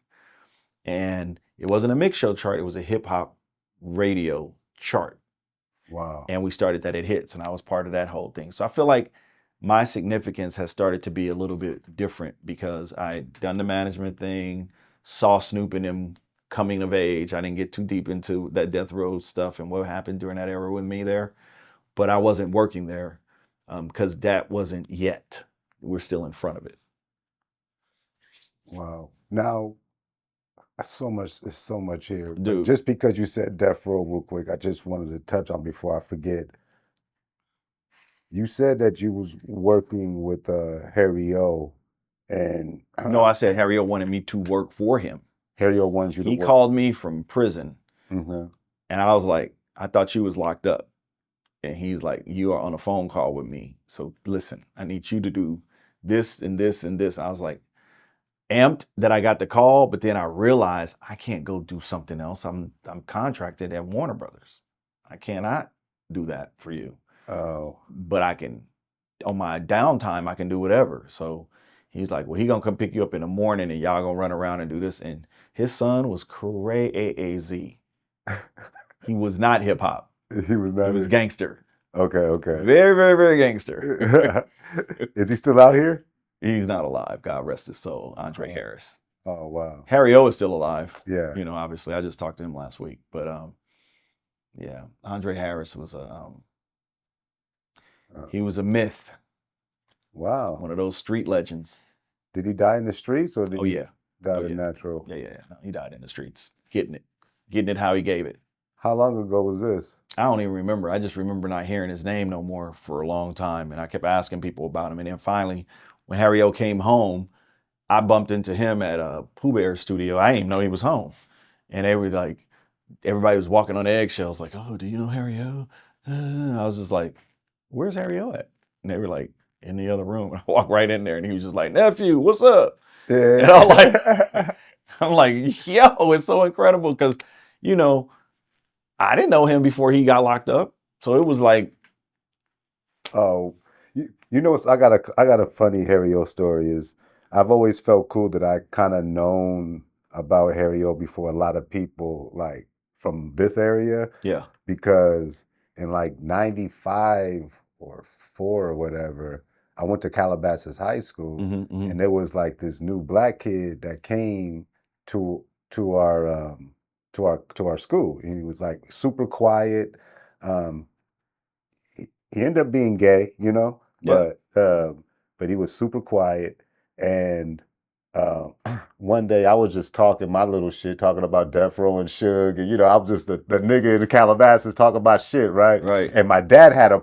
And it wasn't a mix show chart, it was a hip hop radio chart. Wow. And we started that at Hits, and I was part of that whole thing. So I feel like my significance has started to be a little bit different because I'd done the management thing, saw Snoop and them coming of age. I didn't get too deep into that Deathrow stuff and what happened during that era with me there, but I wasn't working there because that wasn't yet. We're still in front of it. Wow. Now, there's so much here. Dude. But just because you said Deathrow real quick, I just wanted to touch on before I forget. You said that you was working with Harry O, and no, I said Harry O wanted me to work for him. Harry O wanted you to He work. called me from prison, Mm-hmm. and I was like, I thought you was locked up. And he's like, you are on a phone call with me. So listen, I need you to do this and this and this. I was like, amped that I got the call, but then I realized I can't go do something else. I'm contracted at Warner Brothers. I cannot do that for you. Oh. But I can, on my downtime, I can do whatever. So he's like, well, he gonna come pick you up in the morning and y'all gonna run around and do this. And his son was crazy. He was not hip hop. He was not. He was gangster. Okay. Very, very, very gangster. Is he still out here? He's not alive. God rest his soul. Andre Harris. Oh, wow. Harry O is still alive. Yeah. Obviously, I just talked to him last week. But yeah, Andre Harris was he was a myth. Wow. One of those street legends. Did he die in the streets or did he die yeah. natural? Yeah. No, he died in the streets, getting it how he gave it. How long ago was this? I don't even remember. I just remember not hearing his name no more for a long time. And I kept asking people about him. And then finally, when Harry O came home, I bumped into him at a Pooh Bear studio. I didn't even know he was home. And they were like, everybody was walking on eggshells, like, oh, do you know Harry O? I was just like, where's Harry O at? And they were like, in the other room. I walked right in there and he was just like, nephew, what's up? Yeah. And I'm like, yo, it's so incredible because, I didn't know him before he got locked up. So it was like, oh, I got a funny Harry O story. Is I've always felt cool that I kind of known about Harry O before a lot of people like from this area. Yeah. Because in like 95 or 4 or whatever, I went to Calabasas High School, and there was like this new black kid that came to our school, and he was like super quiet. He ended up being gay, but he was super quiet, and One day I was just talking my little shit, talking about Deathrow and Suge, and I was just the nigga in the Calabasas talking about shit, right? Right. And my dad had a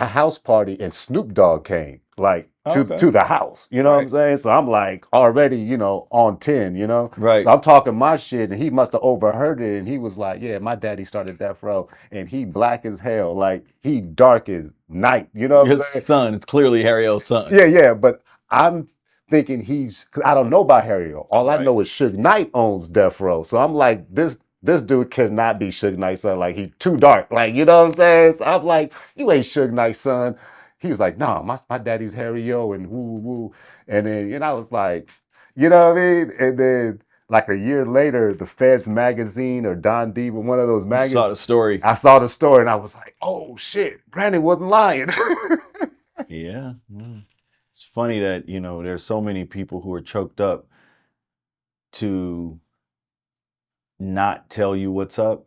house party, and Snoop Dogg came like to Okay. the house. You know what I'm Right. saying? So I'm like already, on 10, Right. So I'm talking my shit, and he must have overheard it, and he was like, "Yeah, my daddy started Deathrow, and he black as hell, like he dark as night." You know what I'm His saying? son, it's clearly Harry O's son. Yeah. But I'm thinking cause I don't know about Harry O. All I Right. know is Suge Knight owns Death Row. So I'm like, this dude cannot be Suge Knight's son. Like, he too dark. Like, you know what I'm saying? So I'm like, you ain't Suge Knight's son. He was like, nah, my daddy's Harry O and woo woo. And then, I was like, you know what I mean? And then like a year later, the Feds magazine or Don Diva, one of those You saw the magazines, story. I saw the story and I was like, oh shit, Brandon wasn't lying. Yeah. It's funny that, there's so many people who are choked up to not tell you what's up.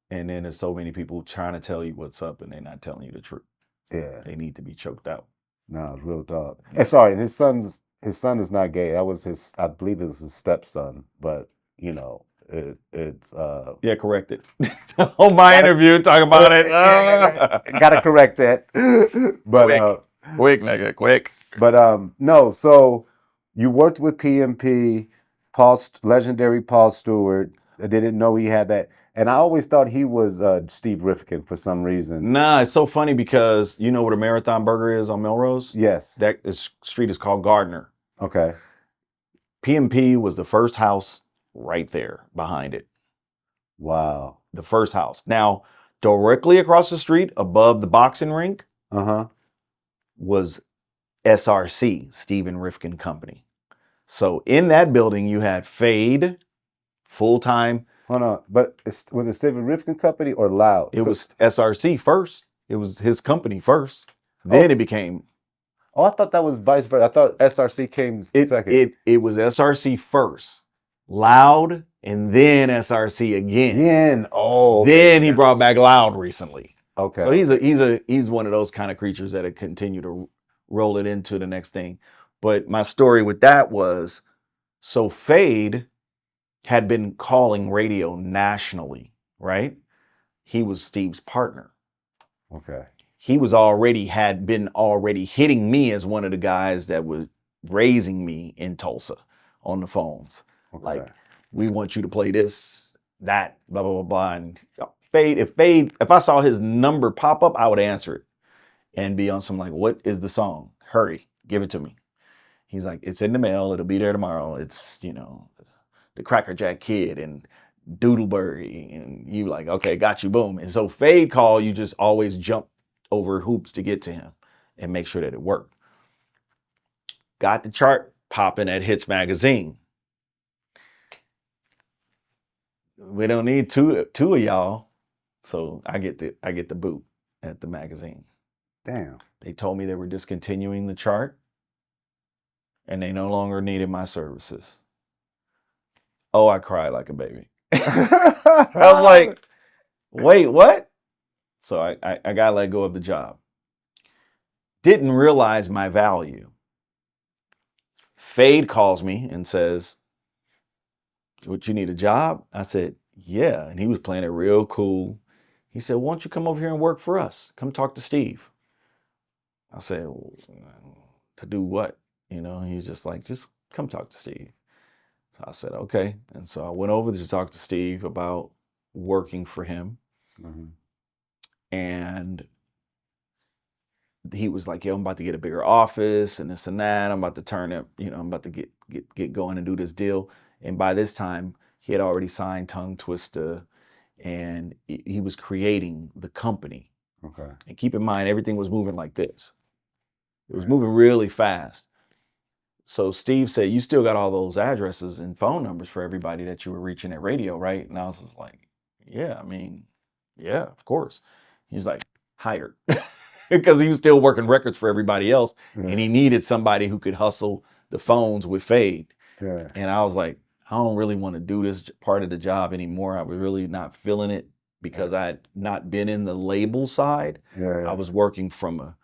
And then there's so many people trying to tell you what's up and they're not telling you the truth. Yeah. They need to be choked out. No, it's real talk. And sorry, his son is not gay. That was I believe it was his stepson, but it's Yeah, correct it. On my interview, talk about it. Gotta correct that. But quick, nigga, quick. But no, so you worked with PMP, legendary Paul Stewart. I didn't know he had that. And I always thought he was Steve Rifkin for some reason. Nah, it's so funny because you know what a Marathon Burger is on Melrose? Yes. That street is called Gardner. Okay. PMP was the first house right there behind it. Wow. The first house. Now, directly across the street above the boxing rink was SRC, Stephen Rifkin Company. So in that building, you had Fade, full-time. Hold on, but was it Stephen Rifkin Company or Loud? It was SRC first. It was his company first. Then it became. Oh, I thought that was vice versa. I thought SRC came second. It was SRC first, Loud, and then SRC again. Oh. Okay. Then he brought back Loud recently. Okay. So he's one of those kind of creatures that continue to roll it into the next thing. But my story with that was, so Fade had been calling radio nationally, right? He was Steve's partner. Okay. He had been already hitting me as one of the guys that was raising me in Tulsa on the phones. Okay. Like, we want you to play this, that, blah, blah, blah, blah. And if I saw his number pop up, I would answer it and be on some like, what is the song? Hurry, give it to me. He's like, it's in the mail. It'll be there tomorrow. It's, the Cracker Jack Kid and Doodleberry. And you like, okay, got you, boom. And so Fade call, you just always jump over hoops to get to him and make sure that it worked. Got the chart popping at Hits Magazine. We don't need two of y'all. So I get the boot at the magazine. Damn. They told me they were discontinuing the chart and they no longer needed my services. Oh, I cried like a baby. I was like, wait, what? So I got to let go of the job. Didn't realize my value. Fade calls me and says, "Would you need a job?" I said, "Yeah." And he was playing it real cool. He said, "Why don't you come over here and work for us? Come talk to Steve." I said, well, "To do what?" He's just like, "Just come talk to Steve." So I said, "Okay." And so I went over to talk to Steve about working for him. Mm-hmm. And he was like, "Yo, I'm about to get a bigger office and this and that. I'm about to turn it, I'm about to get going and do this deal." And by this time, he had already signed Tongue Twister and he was creating the company. Okay. And keep in mind, everything was moving like this. It was moving really fast. So Steve said, "You still got all those addresses and phone numbers for everybody that you were reaching at radio, right?" And I was just like, "Yeah, yeah, of course." He's like, "Hired." Because he was still working records for everybody else. Yeah. And he needed somebody who could hustle the phones with Fade. Yeah. And I was like, I don't really want to do this part of the job anymore. I was really not feeling it because I had not been in the label side. Yeah. I was working from a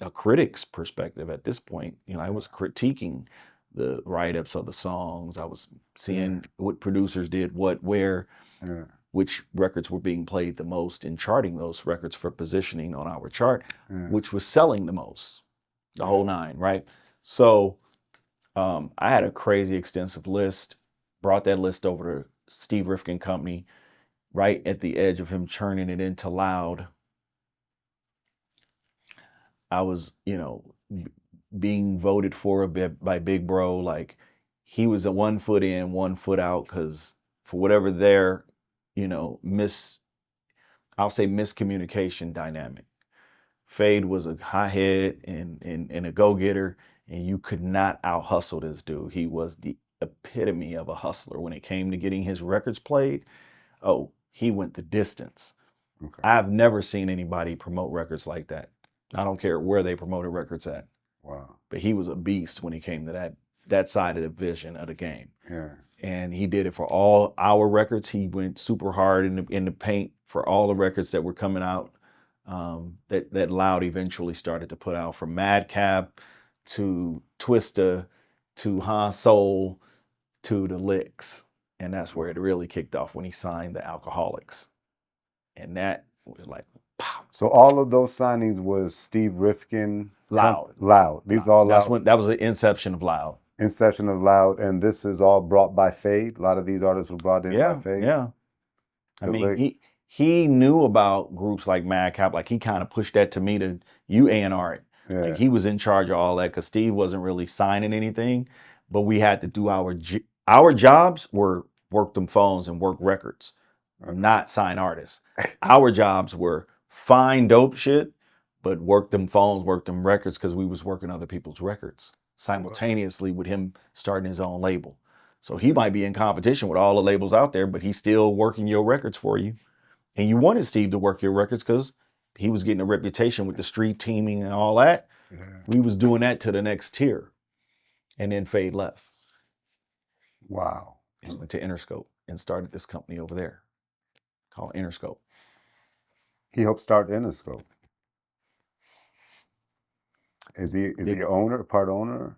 a critic's perspective at this point. You know, I was critiquing the write-ups of the songs. I was seeing what producers did, what, where, which records were being played the most, and charting those records for positioning on our chart, which was selling the most, the whole nine, right? So I had a crazy extensive list, brought that list over to Steve Rifkin Company, right at the edge of him turning it into Loud. I was, you know, being voted for a bit by Big Bro. Like, he was a 1 foot in, 1 foot out, because for whatever their, you know, I'll say miscommunication dynamic. Fade was a hothead and a go-getter, and you could not out-hustle this dude. He was the epitome of a hustler when it came to getting his records played. Oh, he went the distance. Okay. I've never seen anybody promote records like that. I don't care where they promoted records at. Wow. But he was a beast when he came to that side of the vision of the game. Yeah. And he did it for all our records. He went super hard in the paint for all the records that were coming out, that Loud eventually started to put out, from Madcap to Twista to Han Soul to the Licks. And that's where it really kicked off, when he signed the Alcoholics. And that was like, pow. So all of those signings was Steve Rifkin? Loud. These all Loud. That was the inception of Loud. Inception of Loud, and this is all brought by Fade. A lot of these artists were brought in by Fade. Yeah. I mean, he knew about groups like Madcap. Like, he kind of pushed that to me to, you A&R it. Yeah. Like, he was in charge of all that, because Steve wasn't really signing anything, but we had to do our jobs were work them phones and work records, not sign artists. Our jobs were find dope shit, but work them phones, work them records, because we was working other people's records simultaneously with him starting his own label. So he might be in competition with all the labels out there, but he's still working your records for you. And you wanted Steve to work your records because he was getting a reputation with the street teaming and all that. Yeah. We was doing that to the next tier. And then Fade left. Wow. And went to Interscope and started this company over there called Interscope. He helped start Interscope. Is he a owner, part owner?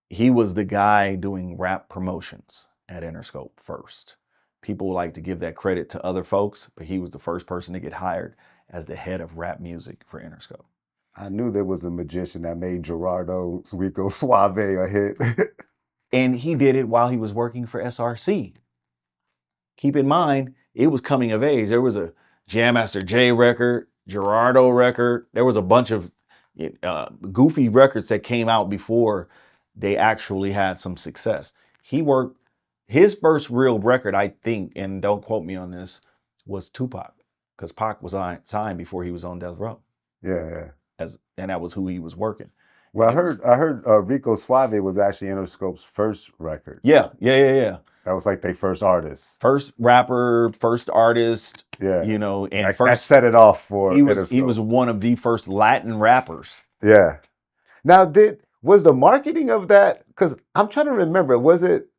He was the guy doing rap promotions at Interscope first. People like to give that credit to other folks, but he was the first person to get hired as the head of rap music for Interscope. I knew there was a magician that made Gerardo's Rico Suave a hit. And he did it while he was working for SRC. Keep in mind, it was coming of age. There was a Jam Master Jay record, Gerardo record. There was a bunch of goofy records that came out before they actually had some success. He worked, his first real record, I think, and don't quote me on this, was Tupac, because Pac was signed before he was on Death Row. Yeah. And that was who he was working. Well, I heard Rico Suave was actually Interscope's first record. Yeah. That was like their first artist. First rapper, first artist. Yeah. You know, and that set it off for Interscope. He was one of the first Latin rappers. Yeah. Now, was the marketing of that, because I'm trying to remember, was it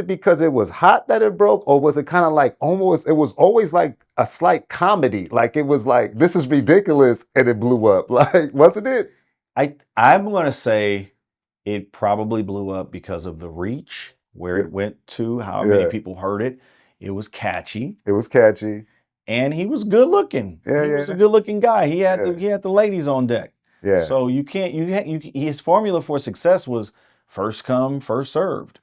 because it was hot that it broke, or was it kind of like almost, it was always like a slight comedy, like it was like, this is ridiculous, and it blew up, like, wasn't it? I'm going to say it probably blew up because of the reach, where it went to, how many people heard it. It was catchy. And he was good looking. He was a good looking guy. He had the ladies on deck. Yeah. So his formula for success was first come, first served.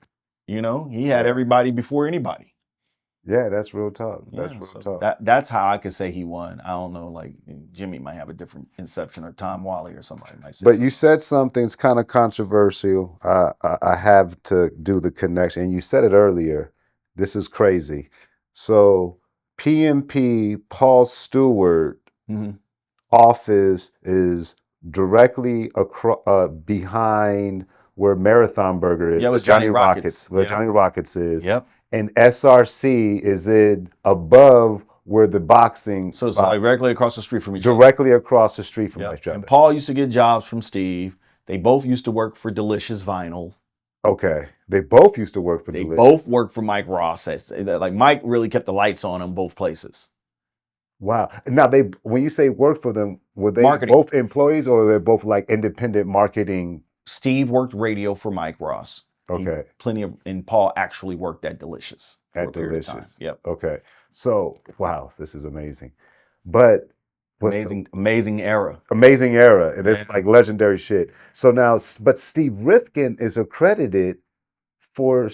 You know, he had everybody before anybody. Yeah, that's real talk. That's real talk. That's how I could say he won. I don't know, like Jimmy might have a different inception, or Tom Wally or somebody might say. But you said something's kind of controversial. I have to do the connection. And you said it earlier. This is crazy. So PMP Paul Stewart office is directly behind where Marathon Burger is. Yeah, with Johnny Rockets. Where Johnny Rockets is. Yep. And SRC is in above where the boxing. So it's like directly across the street from each other. Directly across the street from each other. And Paul used to get jobs from Steve. They both used to work for Delicious Vinyl. Okay. They both used to work for Delicious. They both worked for Mike Ross. Like, Mike really kept the lights on in both places. Wow. Now when you say work for them, were they Marketing. both employees or they're both like independent marketing? Steve worked radio for Mike Ross. Okay. And Paul actually worked at Delicious for At a period of time. Delicious. Yep. Okay. So wow, this is amazing. But Amazing era. amazing era. And it's Yeah. like legendary shit. So now, but Steve Rifkin is accredited for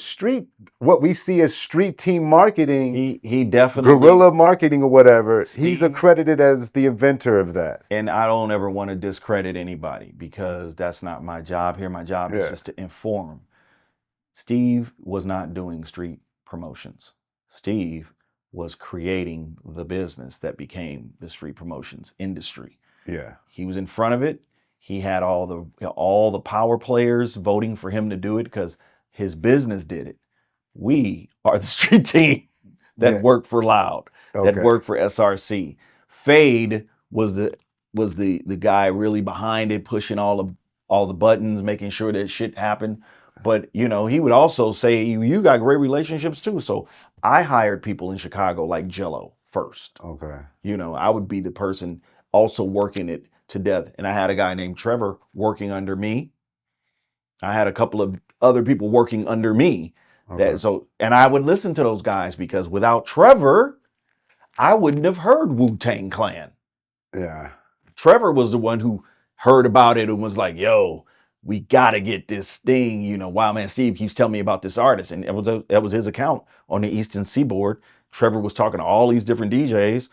what we see as street team marketing, He definitely guerrilla marketing or whatever. He's Steve- accredited as the inventor of that. And I don't ever want to discredit anybody because that's not my job here. My job is just to inform. Steve was not doing street promotions. Steve was creating the business that became the street promotions industry. Yeah. He was in front of it. He had all the power players voting for him to do it because his business did it. We are the street team that worked for Loud, that worked for SRC. Fade was the guy really behind it, pushing all the buttons, making sure that shit happened. But he would also say, you got great relationships too. So I hired people in Chicago like Jello first. Okay. I would be the person also working it to death. And I had a guy named Trevor working under me. I had a couple of other people working under me. And I would listen to those guys because without Trevor, I wouldn't have heard Wu-Tang Clan. Yeah. Trevor was the one who heard about it and was like, yo, we got to get this thing. Wild Man Steve keeps telling me about this artist. And that was his account on the Eastern Seaboard. Trevor was talking to all these different DJs.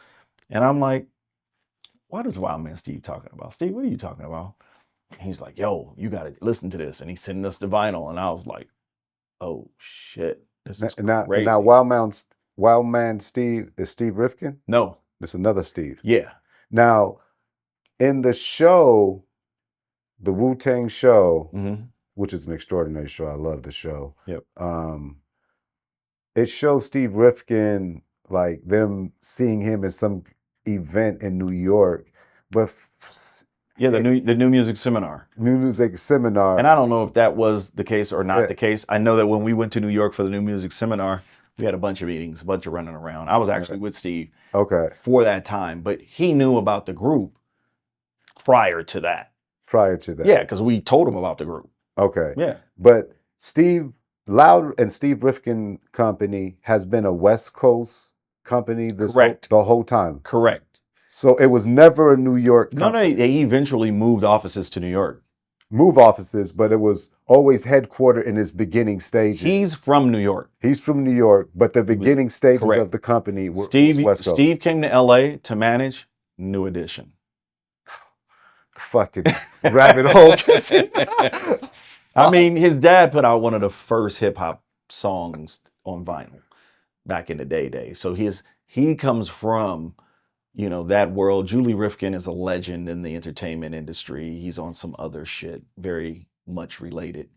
And I'm like, what is Wild Man Steve talking about? Steve, what are you talking about? And he's like, yo, you got to listen to this. And he's sending us the vinyl. And I was like, oh, shit. This is crazy. Now Wild Man Steve is Steve Rifkin? No. It's another Steve. Yeah. Now, in the show, the Wu-Tang show, which is an extraordinary show. I love the show. Yep. It shows Steve Rifkin, like them seeing him at some event in New York, but the new music seminar. New music seminar. And I don't know if that was the case or not the case. I know that when we went to New York for the new music seminar, we had a bunch of meetings, a bunch of running around. I was actually with Steve for that time, but he knew about the group prior to that. Yeah, because we told him about the group. Okay. Yeah. But Loud and Steve Rifkin Company has been a West Coast company the whole time. Correct. So it was never a New York company. No, they eventually moved offices to New York. But it was always headquartered in its beginning stages. He's from New York. But the beginning stages of the company were West Coast. Steve came to LA to manage New Edition. Fucking rabbit hole. I mean, his dad put out one of the first hip hop songs on vinyl back in the day. So he comes from, that world. Julie Rifkin is a legend in the entertainment industry. He's on some other shit, very much related.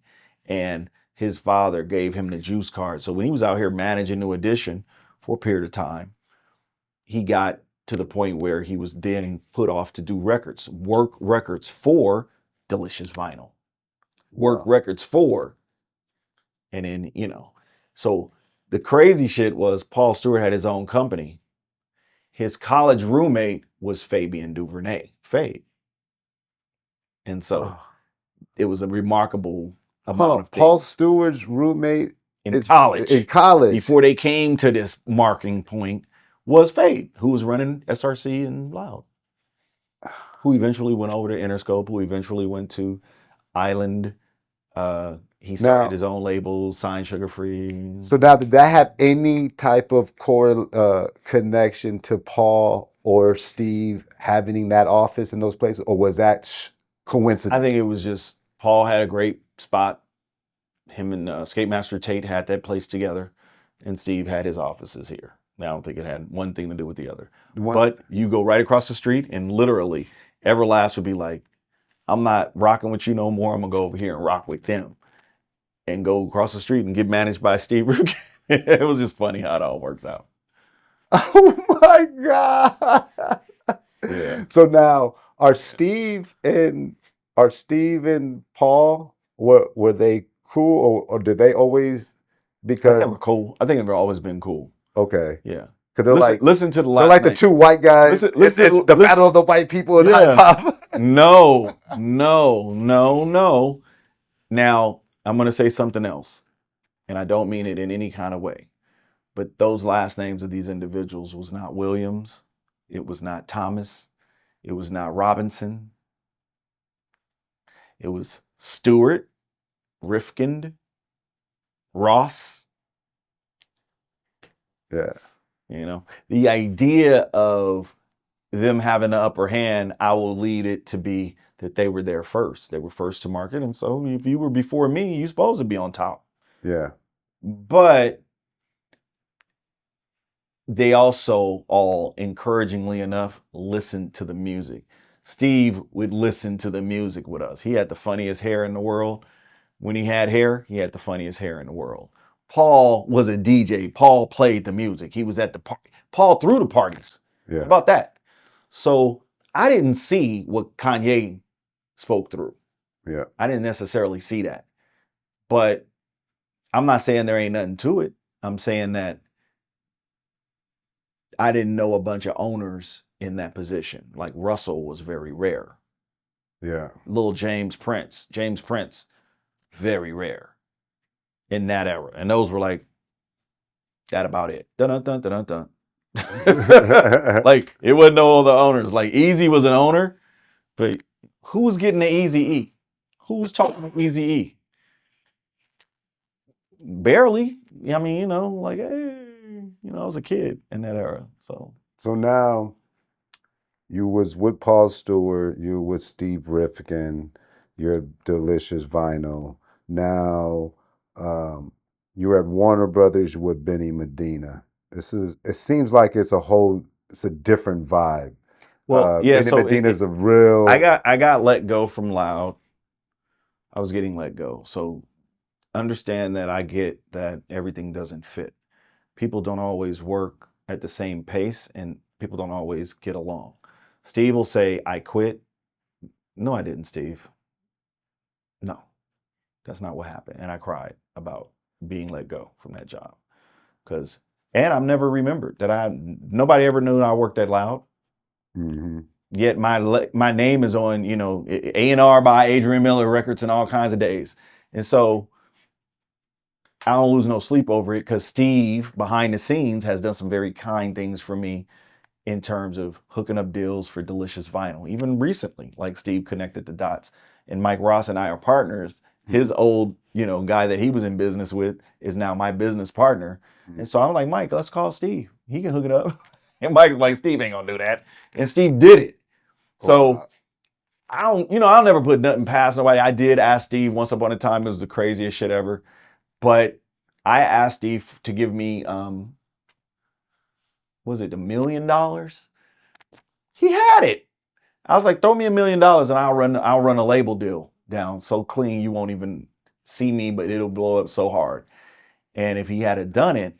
And his father gave him the juice card. So when he was out here managing New Edition for a period of time, he got to the point where he was then put off to do work records for Delicious Vinyl. Work records for. And then, so the crazy shit was Paul Stewart had his own company. His college roommate was Fabian Duvernay, Fade. And so it was a remarkable amount of things. Paul Stewart's roommate in college. Before they came to this marketing point was Fade, who was running SRC and Loud. Who eventually went over to Interscope, who eventually went to Island. He started his own label, signed Sugar Free. So now, did that have any type of core connection to Paul or Steve having that office in those places, or was that coincidence? I think it was just Paul had a great spot. Him and Skate Master Tate had that place together, and Steve had his offices here. I don't think it had one thing to do with the other. But you go right across the street, and literally, Everlast would be like, I'm not rocking with you no more. I'm going to go over here and rock with them. And go across the street and get managed by Steve Rifkin. It was just funny how it all worked out. Oh my God. Yeah. So now, are Steve and Paul, were they cool or did they always, because I think they were cool. I think they've always been cool. Okay. Yeah. Because they're listen to the they're like the two white guys. The battle of the white people in hip hop. No. Now, I'm going to say something else, and I don't mean it in any kind of way. But those last names of these individuals was not Williams. It was not Thomas. It was not Robinson. It was Stewart, Rifkind, Ross. Yeah. You know, the idea of them having the upper hand, I will lead it to be that they were there first. They were first to market. And so if you were before me, you're supposed to be on top. Yeah. But they also all, encouragingly enough, listened to the music. Steve would listen to the music with us. He had the funniest hair in the world. When he had hair, he had the funniest hair in the world. Paul was a DJ. Paul played the music. He was at the party. Paul threw the parties. Yeah. How about that? So I didn't see what Kanye spoke through. Yeah. I didn't necessarily see that. But I'm not saying there ain't nothing to it. I'm saying that I didn't know a bunch of owners in that position. Like Russell was very rare. Yeah. Little James Prince, very rare in that era. And those were like, that about it. Dun dun dun dun dun. Like it wasn't no other owners. Like Easy was an owner, but who was getting the Easy E? Who was talking to Easy E? Barely. I mean, you know, like, hey, you know, I was a kid in that era. So now you was with Paul Stewart, you with Steve Rifkin, you're Delicious Vinyl. Now you're at Warner Brothers with Benny Medina. It seems like it's a different vibe. Well, yeah, Benny so Medina's a real. I got let go from Loud. I was getting let go. So understand that I get that everything doesn't fit. People don't always work at the same pace and people don't always get along. Steve will say, I quit. No, I didn't, Steve. No, that's not what happened. And I cried about being let go from that job. And I've never remembered that nobody ever knew I worked at Loud. Mm-hmm. Yet my name is on, you know, A&R by Adrian Miller Records and all kinds of days. And so I don't lose no sleep over it because Steve, behind the scenes, has done some very kind things for me in terms of hooking up deals for Delicious Vinyl. Even recently, like Steve connected the dots. And Mike Ross and I are partners. His old, you know, guy that he was in business with is now my business partner. And so I'm like, Mike, let's call Steve. He can hook it up. And Mike's like, Steve ain't gonna do that. And Steve did it. So I'll never put nothing past nobody. I did ask Steve once upon a time. It was the craziest shit ever. But I asked Steve to give me, was it $1 million? He had it. I was like, throw me $1 million and I'll run a label deal down so clean you won't even see me, but it'll blow up so hard. And if he had done it,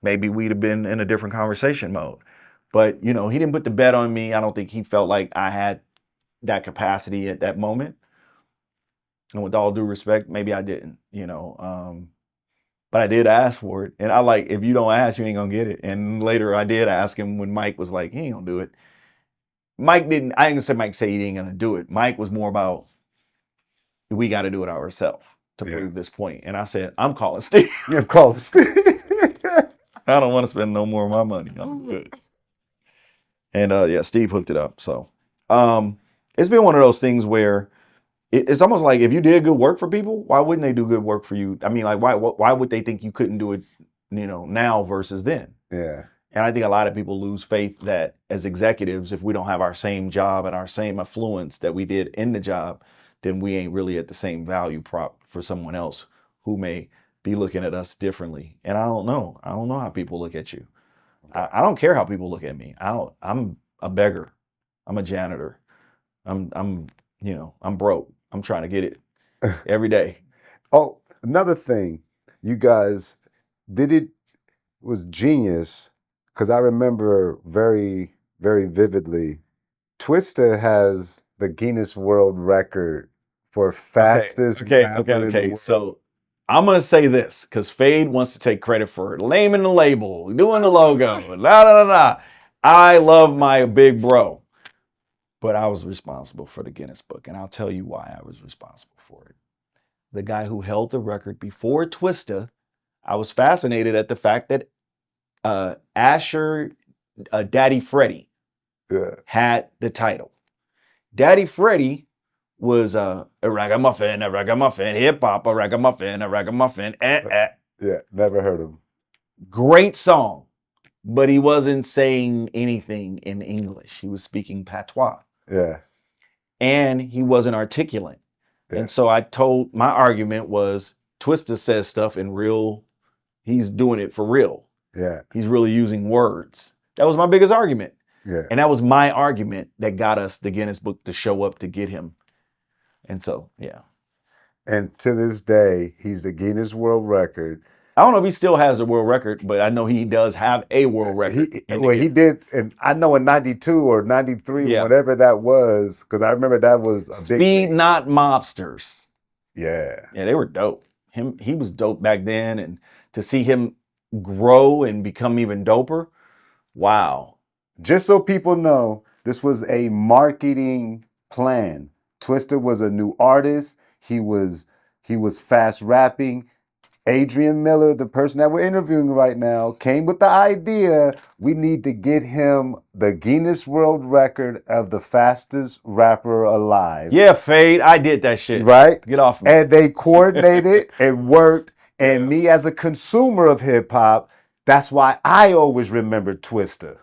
maybe we'd have been in a different conversation mode. But, you know, he didn't put the bet on me. I don't think he felt like I had that capacity at that moment. And with all due respect, maybe I didn't, you know. But I did ask for it. And I like, if you don't ask, you ain't gonna get it. And later I did ask him when Mike was like, he ain't gonna do it. I ain't gonna say Mike say he ain't gonna do it. Mike was more about, we gotta do it ourselves to prove this point. And I said, I'm calling Steve. Yeah, call Steve. I don't want to spend no more of my money. I'm good. And yeah, Steve hooked it up. So it's been one of those things where it's almost like if you did good work for people, why wouldn't they do good work for you? I mean, like why would they think you couldn't do it, you know, now versus then? Yeah. And I think a lot of people lose faith that as executives, if we don't have our same job and our same affluence that we did in the job, then we ain't really at the same value prop for someone else who may be looking at us differently. And I don't know. I don't know how people look at you. I don't care how people look at me. I'm a beggar. I'm a janitor. I'm you know, I'm broke. I'm trying to get it every day. Oh, another thing, you guys was genius because I remember very, very vividly. Twista has the Guinness World Record for fastest rapper in the world. So I'm going to say this because Fade wants to take credit for naming the label, doing the logo, la la la la. I love my big bro, but I was responsible for the Guinness Book, and I'll tell you why I was responsible for it. The guy who held the record before Twista, I was fascinated at the fact that Asher, Daddy Freddie, had the title. Daddy Freddie was a ragamuffin, hip hop, a ragamuffin. Yeah, never heard of him. Great song, but he wasn't saying anything in English. He was speaking patois. Yeah. And he wasn't articulate. Yeah. And so my argument was Twista says stuff in real, he's doing it for real. Yeah. He's really using words. That was my biggest argument. Yeah. And that was my argument that got us the Guinness Book to show up to get him. And so, yeah. And to this day, he's the Guinness World Record. I don't know if he still has a world record, but I know he does have a world record. He did, and I know in 92 or 93, whatever that was, because I remember that was a big Speed Not Mobsters. Yeah. Yeah, they were dope. He was dope back then, and to see him grow and become even doper, wow. Just so people know, this was a marketing plan. Twista was a new artist. He was fast rapping. Adrian Miller, the person that we're interviewing right now, came with the idea we need to get him the Guinness World Record of the fastest rapper alive. Yeah, Fade, I did that shit. Right? Get off me. And they coordinated, it worked. And me as a consumer of hip hop, that's why I always remember Twista.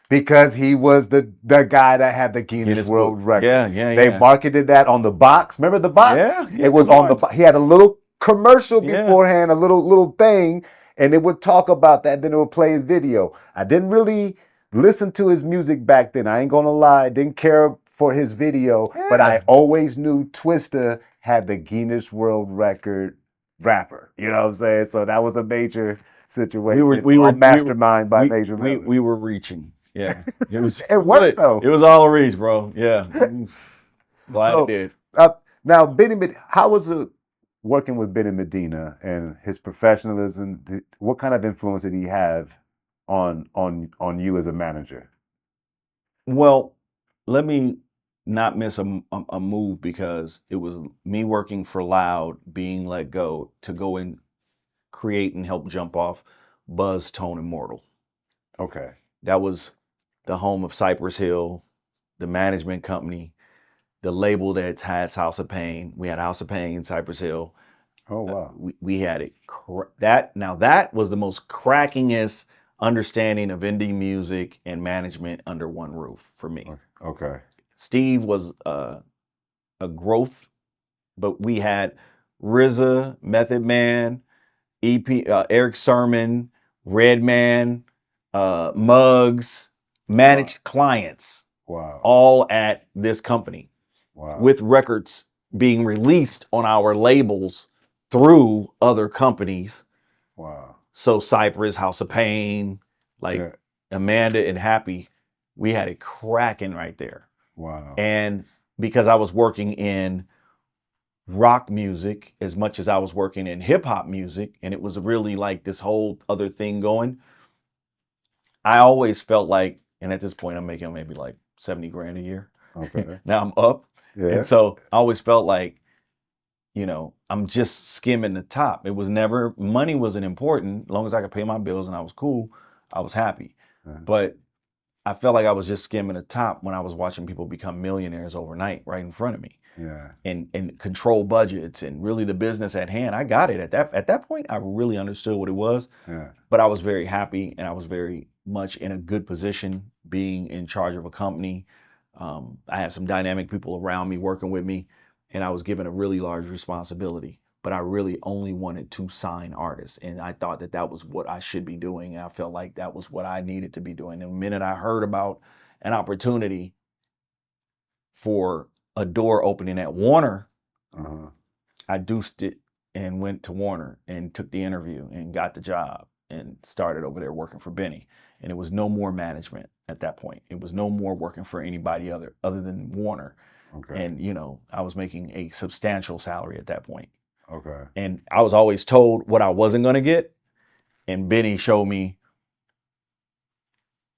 Because he was the guy that had the Guinness World Record. Yeah. They marketed that on the box. Remember the box? Yeah. It was on the box. He had a little commercial beforehand, a little thing, and it would talk about that. Then it would play his video. I didn't really listen to his music back then. I ain't gonna lie. I didn't care for his video, but I always knew Twista had the Guinness World Record rapper. You know what I'm saying? So that was a major situation. We were mastermind by Major Miller. We were reaching. Yeah. It was it worked though. It was all a reach, bro. Yeah. Glad it did. Now, how was it working with Benny Medina and his professionalism? What kind of influence did he have on you as a manager? Well, let me not miss a move, because it was me working for Loud, being let go to go and create and help jump off Buzz Tone Immortal. Okay. That was the home of Cypress Hill, the management company, the label that has House of Pain. We had House of Pain, Cypress Hill. Oh, wow. We had it. That was the most crackingest understanding of indie music and management under one roof for me. Okay. Steve was a growth, but we had RZA, Method Man, Eric Sermon, Redman, Muggs, managed clients. Wow. All at this company. Wow. With records being released on our labels through other companies. Wow. So Cypress, House of Pain, Amanda and Happy, we had it cracking right there. Wow. And because I was working in rock music as much as I was working in hip hop music, and it was really like this whole other thing going, I always felt like, and at this point I'm making maybe like 70 grand a year. Okay. Now I'm up. Yeah. And so I always felt like, I'm just skimming the top. It was never, money wasn't important. As long as I could pay my bills and I was cool, I was happy. But I felt like I was just skimming the top when I was watching people become millionaires overnight right in front of me. Yeah. And control budgets and really the business at hand. I got it. At that point, I really understood what it was. Yeah. But I was very happy, and I was very much in a good position being in charge of a company. I had some dynamic people around me working with me, and I was given a really large responsibility. But I really only wanted to sign artists, and I thought that was what I should be doing. And I felt like that was what I needed to be doing. And the minute I heard about an opportunity for a door opening at Warner, I deuced it and went to Warner and took the interview and got the job and started over there working for Benny. And it was no more management at that point. It was no more working for anybody other than Warner. Okay. And, I was making a substantial salary at that point. Okay. And I was always told what I wasn't going to get. And Benny showed me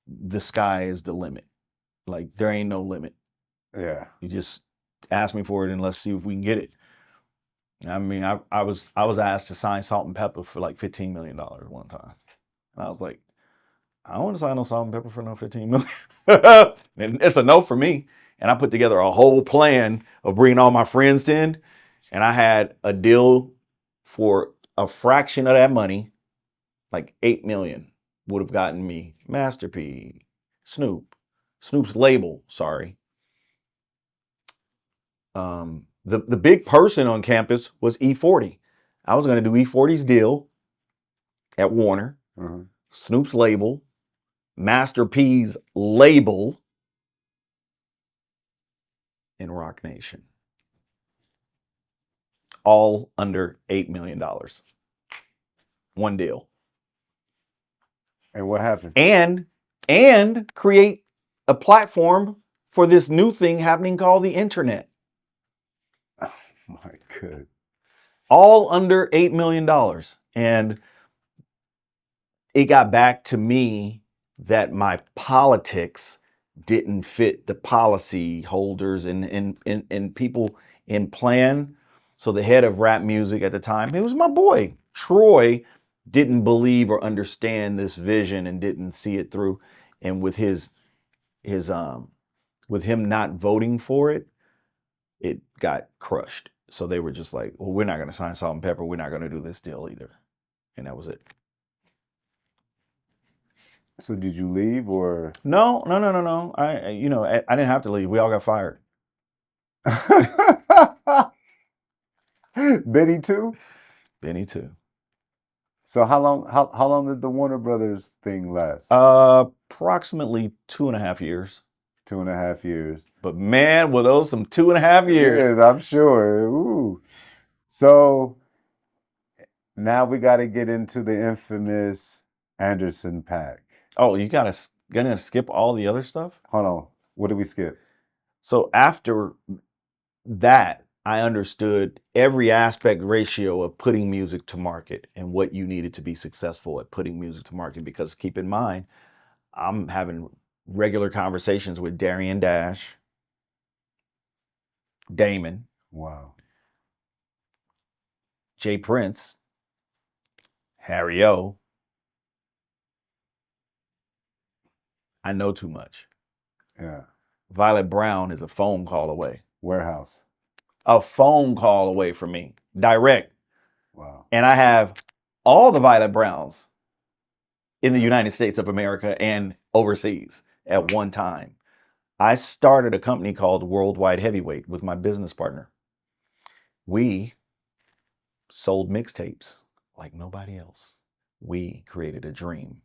the sky is the limit. Like, there ain't no limit. Yeah. You just ask me for it and let's see if we can get it. I mean, I was asked to sign Salt and Pepper for like $15 million one time. And I was like, I don't want to sign no Salt and Pepper for no 15 million. And it's a no for me. And I put together a whole plan of bringing all my friends in. And I had a deal for a fraction of that money, like 8 million, would have gotten me Master P, Snoop's label, sorry. The big person on campus was E40. I was going to do E40's deal at Warner, Snoop's label, Master P's label, and Rock Nation. All under $8 million. One deal. And what happened? And create a platform for this new thing happening called the internet. Oh my God. All under $8 million. And it got back to me that my politics didn't fit the policy holders and people in plan. So the head of rap music at the time, it was my boy, Troy, didn't believe or understand this vision and didn't see it through. And with with him not voting for it, it got crushed. So they were just like, well, we're not going to sign Salt and Pepper. We're not going to do this deal either. And that was it. So did you leave or? No. I didn't have to leave. We all got fired. Benny too? Benny too. So how long did the Warner Brothers thing last? Approximately 2.5 years. 2.5 years. But man, were those some 2.5 years. Yes, I'm sure. Ooh. So now we got to get into the infamous Anderson Paak. Oh, you gonna skip all the other stuff? Hold on. What did we skip? So after that, I understood every aspect ratio of putting music to market and what you needed to be successful at putting music to market. Because keep in mind, I'm having regular conversations with Darian Dash, Damon, Wow. Jay Prince, Harry O. I know too much. Yeah. Violet Brown is a phone call away. Warehouse. A phone call away from me. Direct. Wow. And I have all the Violet Browns in the United States of America and overseas at one time. I started a company called Worldwide Heavyweight with my business partner. We sold mixtapes like nobody else. We created a dream.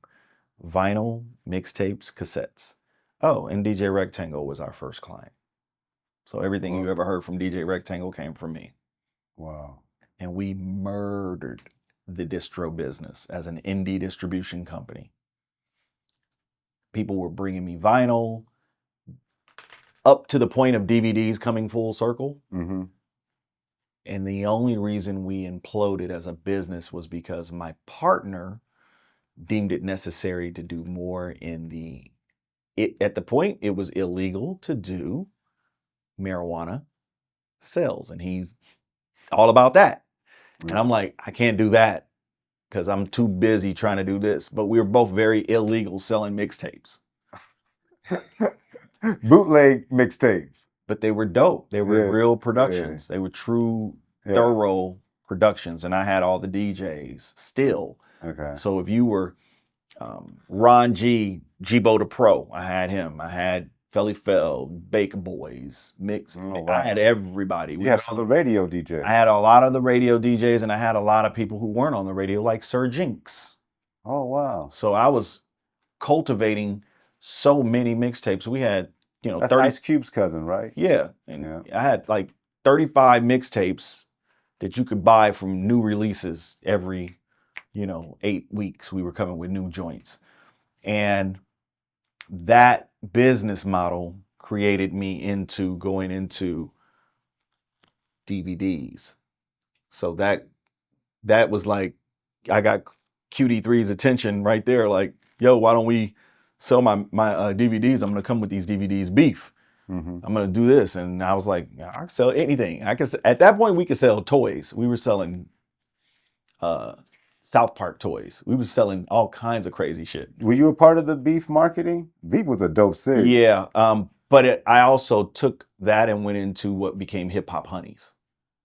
Vinyl, mixtapes, cassettes. Oh, and DJ Rectangle was our first client. So everything you ever heard from DJ Rectangle came from me. Wow. And we murdered the distro business as an indie distribution company. People were bringing me vinyl up to the point of DVDs coming full circle. Mm-hmm. And the only reason we imploded as a business was because my partner deemed it necessary to do more at the point it was illegal to do marijuana sales. And he's all about that. And I'm like, I can't do that because I'm too busy trying to do this. But we were both very illegal selling mixtapes. Bootleg mixtapes. But they were dope. They were real productions. Yeah. They were true, thorough productions. And I had all the DJs still. Okay. So if you were Ron G, G-Bo the Pro, I had him. I had Felly Feld, Baker Boys, Mix. Oh, wow. I had everybody. You had all the radio DJs. I had a lot of the radio DJs, and I had a lot of people who weren't on the radio, like Sir Jinx. Oh, wow. So I was cultivating so many mixtapes. We had, That's 30. Ice Cube's cousin, right? Yeah. And I had like 35 mixtapes that you could buy from new releases every, 8 weeks. We were coming with new joints. And that business model created me into going into DVDs. So that was like, I got QD3's attention right there. Like, yo, why don't we sell my DVDs? I'm gonna come with these DVDs, beef. Mm-hmm. I'm gonna do this, and I was like, I can sell anything. At that point we could sell toys. We were selling South Park toys. We were selling all kinds of crazy shit. Were you a part of the Beef marketing? Beef was a dope series. Yeah, but I also took that and went into what became Hip Hop Honeys.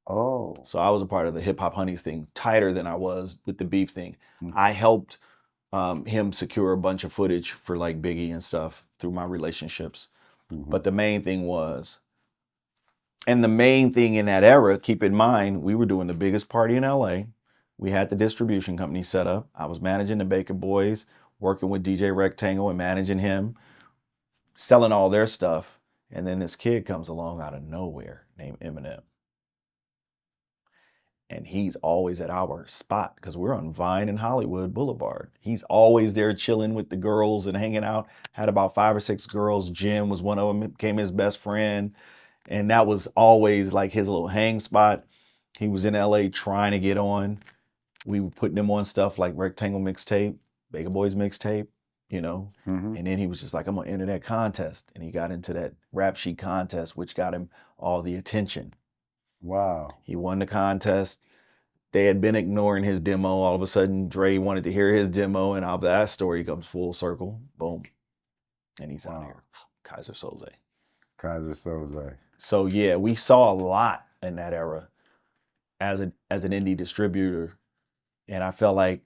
Oh. So I was a part of the Hip Hop Honeys thing, tighter than I was with the Beef thing. Mm-hmm. I helped him secure a bunch of footage for like Biggie and stuff through my relationships. Mm-hmm. But the main thing was, and the main thing in that era, keep in mind, we were doing the biggest party in LA. We had the distribution company set up. I was managing the Baker Boys, working with DJ Rectangle and managing him, selling all their stuff. And then this kid comes along out of nowhere named Eminem. And he's always at our spot because we're on Vine and Hollywood Boulevard. He's always there chilling with the girls and hanging out. Had about 5 or 6 girls. Jim was one of them, became his best friend. And that was always like his little hang spot. He was in LA trying to get on. We were putting him on stuff like Rectangle Mixtape, Baker Boys Mixtape, you know. Mm-hmm. And then he was just like, I'm going to enter that contest. And he got into that rap sheet contest, which got him all the attention. Wow. He won the contest. They had been ignoring his demo. All of a sudden, Dre wanted to hear his demo, and that story comes full circle. Boom. And he's out here. Kaiser Soze. Kaiser Soze. So yeah, we saw a lot in that era as an indie distributor. And I felt like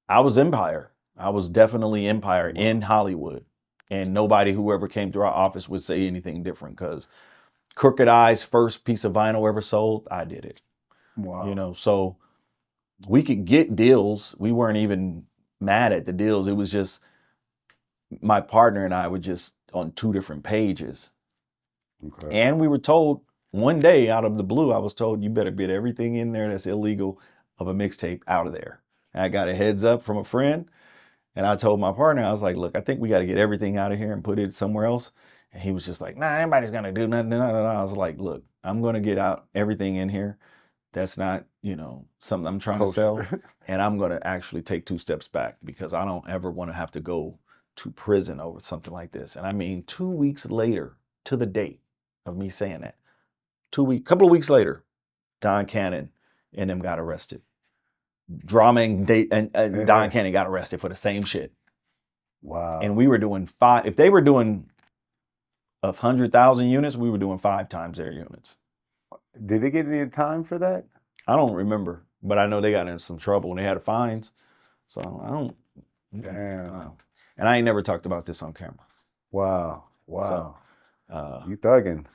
I was Empire. I was definitely Empire in Hollywood. And nobody who ever came to our office would say anything different because Crooked Eye's first piece of vinyl ever sold, I did it. Wow. You know, so we could get deals. We weren't even mad at the deals. It was just my partner and I were just on 2 different pages. Okay. And we were told one day out of the blue, I was told, you better get everything in there that's illegal of a mixtape out of there. And I got a heads up from a friend. And I told my partner, I was like, look, I think we got to get everything out of here and put it somewhere else. And he was just like, nah, anybody's going to do nothing. I was like, look, I'm going to get out everything in here. That's not, you know, something I'm trying to sell. And I'm going to actually take 2 steps back because I don't ever want to have to go to prison over something like this. And I mean, 2 weeks later to the date of me saying that, couple of weeks later, Don Cannon and them got arrested. Drama and Don Cannon got arrested for the same shit. Wow. And we were doing 5. If they were doing 100,000 units, we were doing 5 times their units. Did they get any time for that? I don't remember, but I know they got in some trouble and they had fines. So I don't. Damn. And I ain't never talked about this on camera. Wow. Wow. So, you thugging.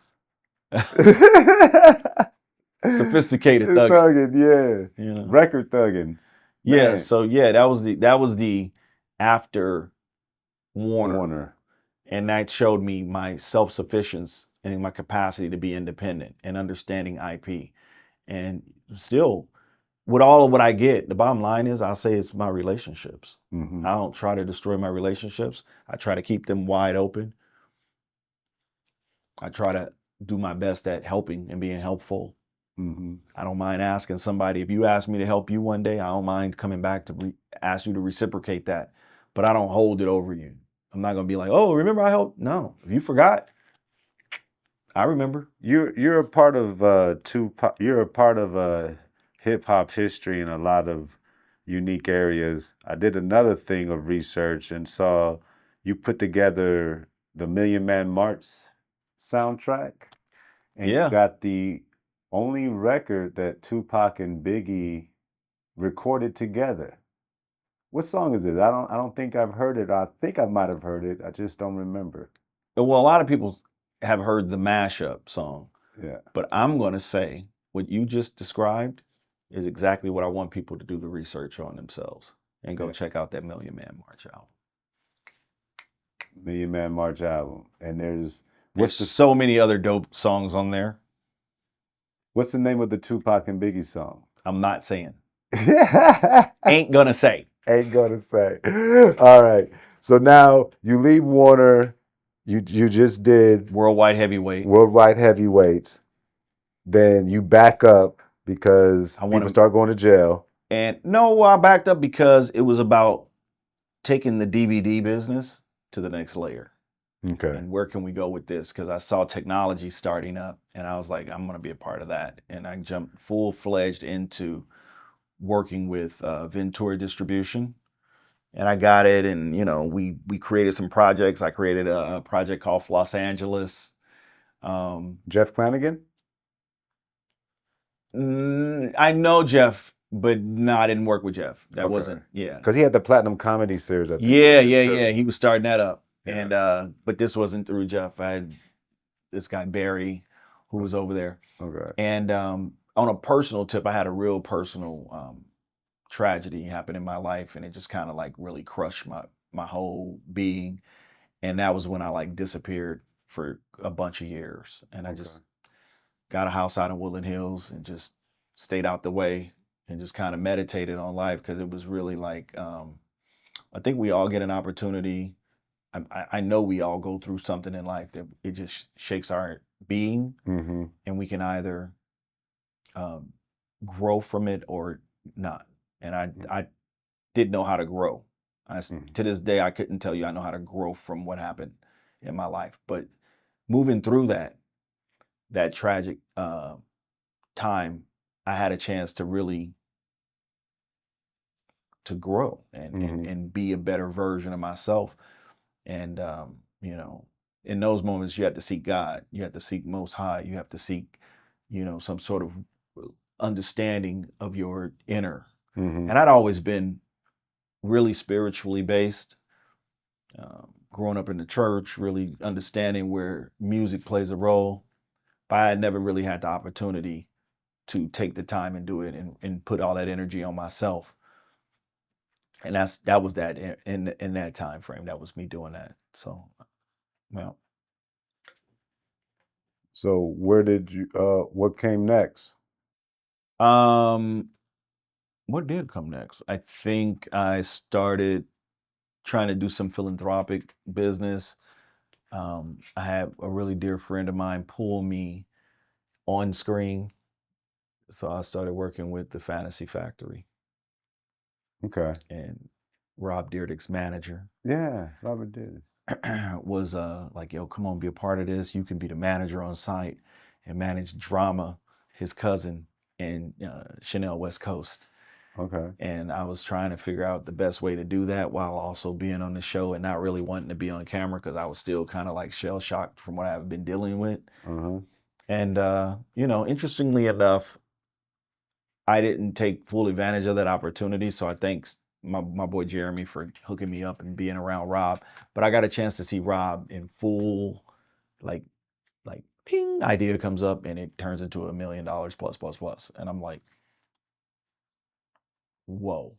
Sophisticated thugging. Thugging, yeah. You know? Record thugging. Yeah. Man. So yeah, that was the after Warner. And that showed me my self-sufficiency and my capacity to be independent and understanding IP. And still, with all of what I get, the bottom line is I'll say it's my relationships. Mm-hmm. I don't try to destroy my relationships. I try to keep them wide open. I try to do my best at helping and being helpful. Mm-hmm. I don't mind asking somebody. If you ask me to help you one day, I don't mind coming back to ask you to reciprocate that. But I don't hold it over you. I'm not going to be like, oh, remember I helped? No. If you forgot, I remember. You're a part of you're a part of hip hop history in a lot of unique areas. I did another thing of research and saw you put together the Million Man March soundtrack, and you got the only record that Tupac and Biggie recorded together. What song is it? I don't think I've heard it. I think I might have heard it. I just don't remember. Well, a lot of people have heard the mashup song. Yeah. But I'm going to say what you just described is exactly what I want people to do the research on themselves and go check out that Million Man March album. Million Man March album. And there's so many other dope songs on there. What's the name of the Tupac and Biggie song? I'm not saying. Ain't gonna say. Ain't gonna say. All right. So now you leave Warner. You just did Worldwide Heavyweight. Worldwide Heavyweights. Then you back up because people start going to jail. And no, I backed up because it was about taking the DVD business to the next layer. Okay. And where can we go with this? Because I saw technology starting up, and I was like, I'm going to be a part of that. And I jumped full-fledged into working with Ventura Distribution, and I got it. And we created some projects. I created a project called Los Angeles. Jeff Flanagan? I know Jeff, but no, I didn't work with Jeff. That wasn't, yeah. Because he had the Platinum Comedy Series, I think. Yeah. He was starting that up. Yeah. And but this wasn't through Jeff. I had this guy Barry, who was over there. Okay. And on a personal tip, I had a real personal tragedy happen in my life, and it just kind of like really crushed my whole being. And that was when I like disappeared for a bunch of years, and I just got a house out in Woodland Hills and just stayed out the way and just kind of meditated on life, because it was really like, I think we all get an opportunity. I know we all go through something in life that it just shakes our being, and we can either grow from it or not. And I didn't know how to grow. To this day, I couldn't tell you I know how to grow from what happened in my life. But moving through that tragic time, I had a chance to really to grow and be a better version of myself. And in those moments, you have to seek God. You have to seek Most High. You have to seek, some sort of understanding of your inner. And I'd always been really spiritually based. Growing up in the church, really understanding where music plays a role, but I had never really had the opportunity to take the time and do it and put all that energy on myself. And that was that in that time frame. That was me doing that. So, well. So where did you? What came next? What did come next? I think I started trying to do some philanthropic business. I had a really dear friend of mine pull me on screen. So I started working with the Fantasy Factory. Okay. And Rob Dyrdek's manager. Yeah, Robert Dyrdek. Was like, yo, come on, be a part of this. You can be the manager on site and manage Drama, his cousin, in Chanel West Coast. Okay. And I was trying to figure out the best way to do that while also being on the show and not really wanting to be on camera, because I was still kind of like shell shocked from what I've been dealing with. And, interestingly enough, I didn't take full advantage of that opportunity. So I thank my boy Jeremy for hooking me up and being around Rob. But I got a chance to see Rob in full, like ping, idea comes up and it turns into $1 million plus. And I'm like, whoa.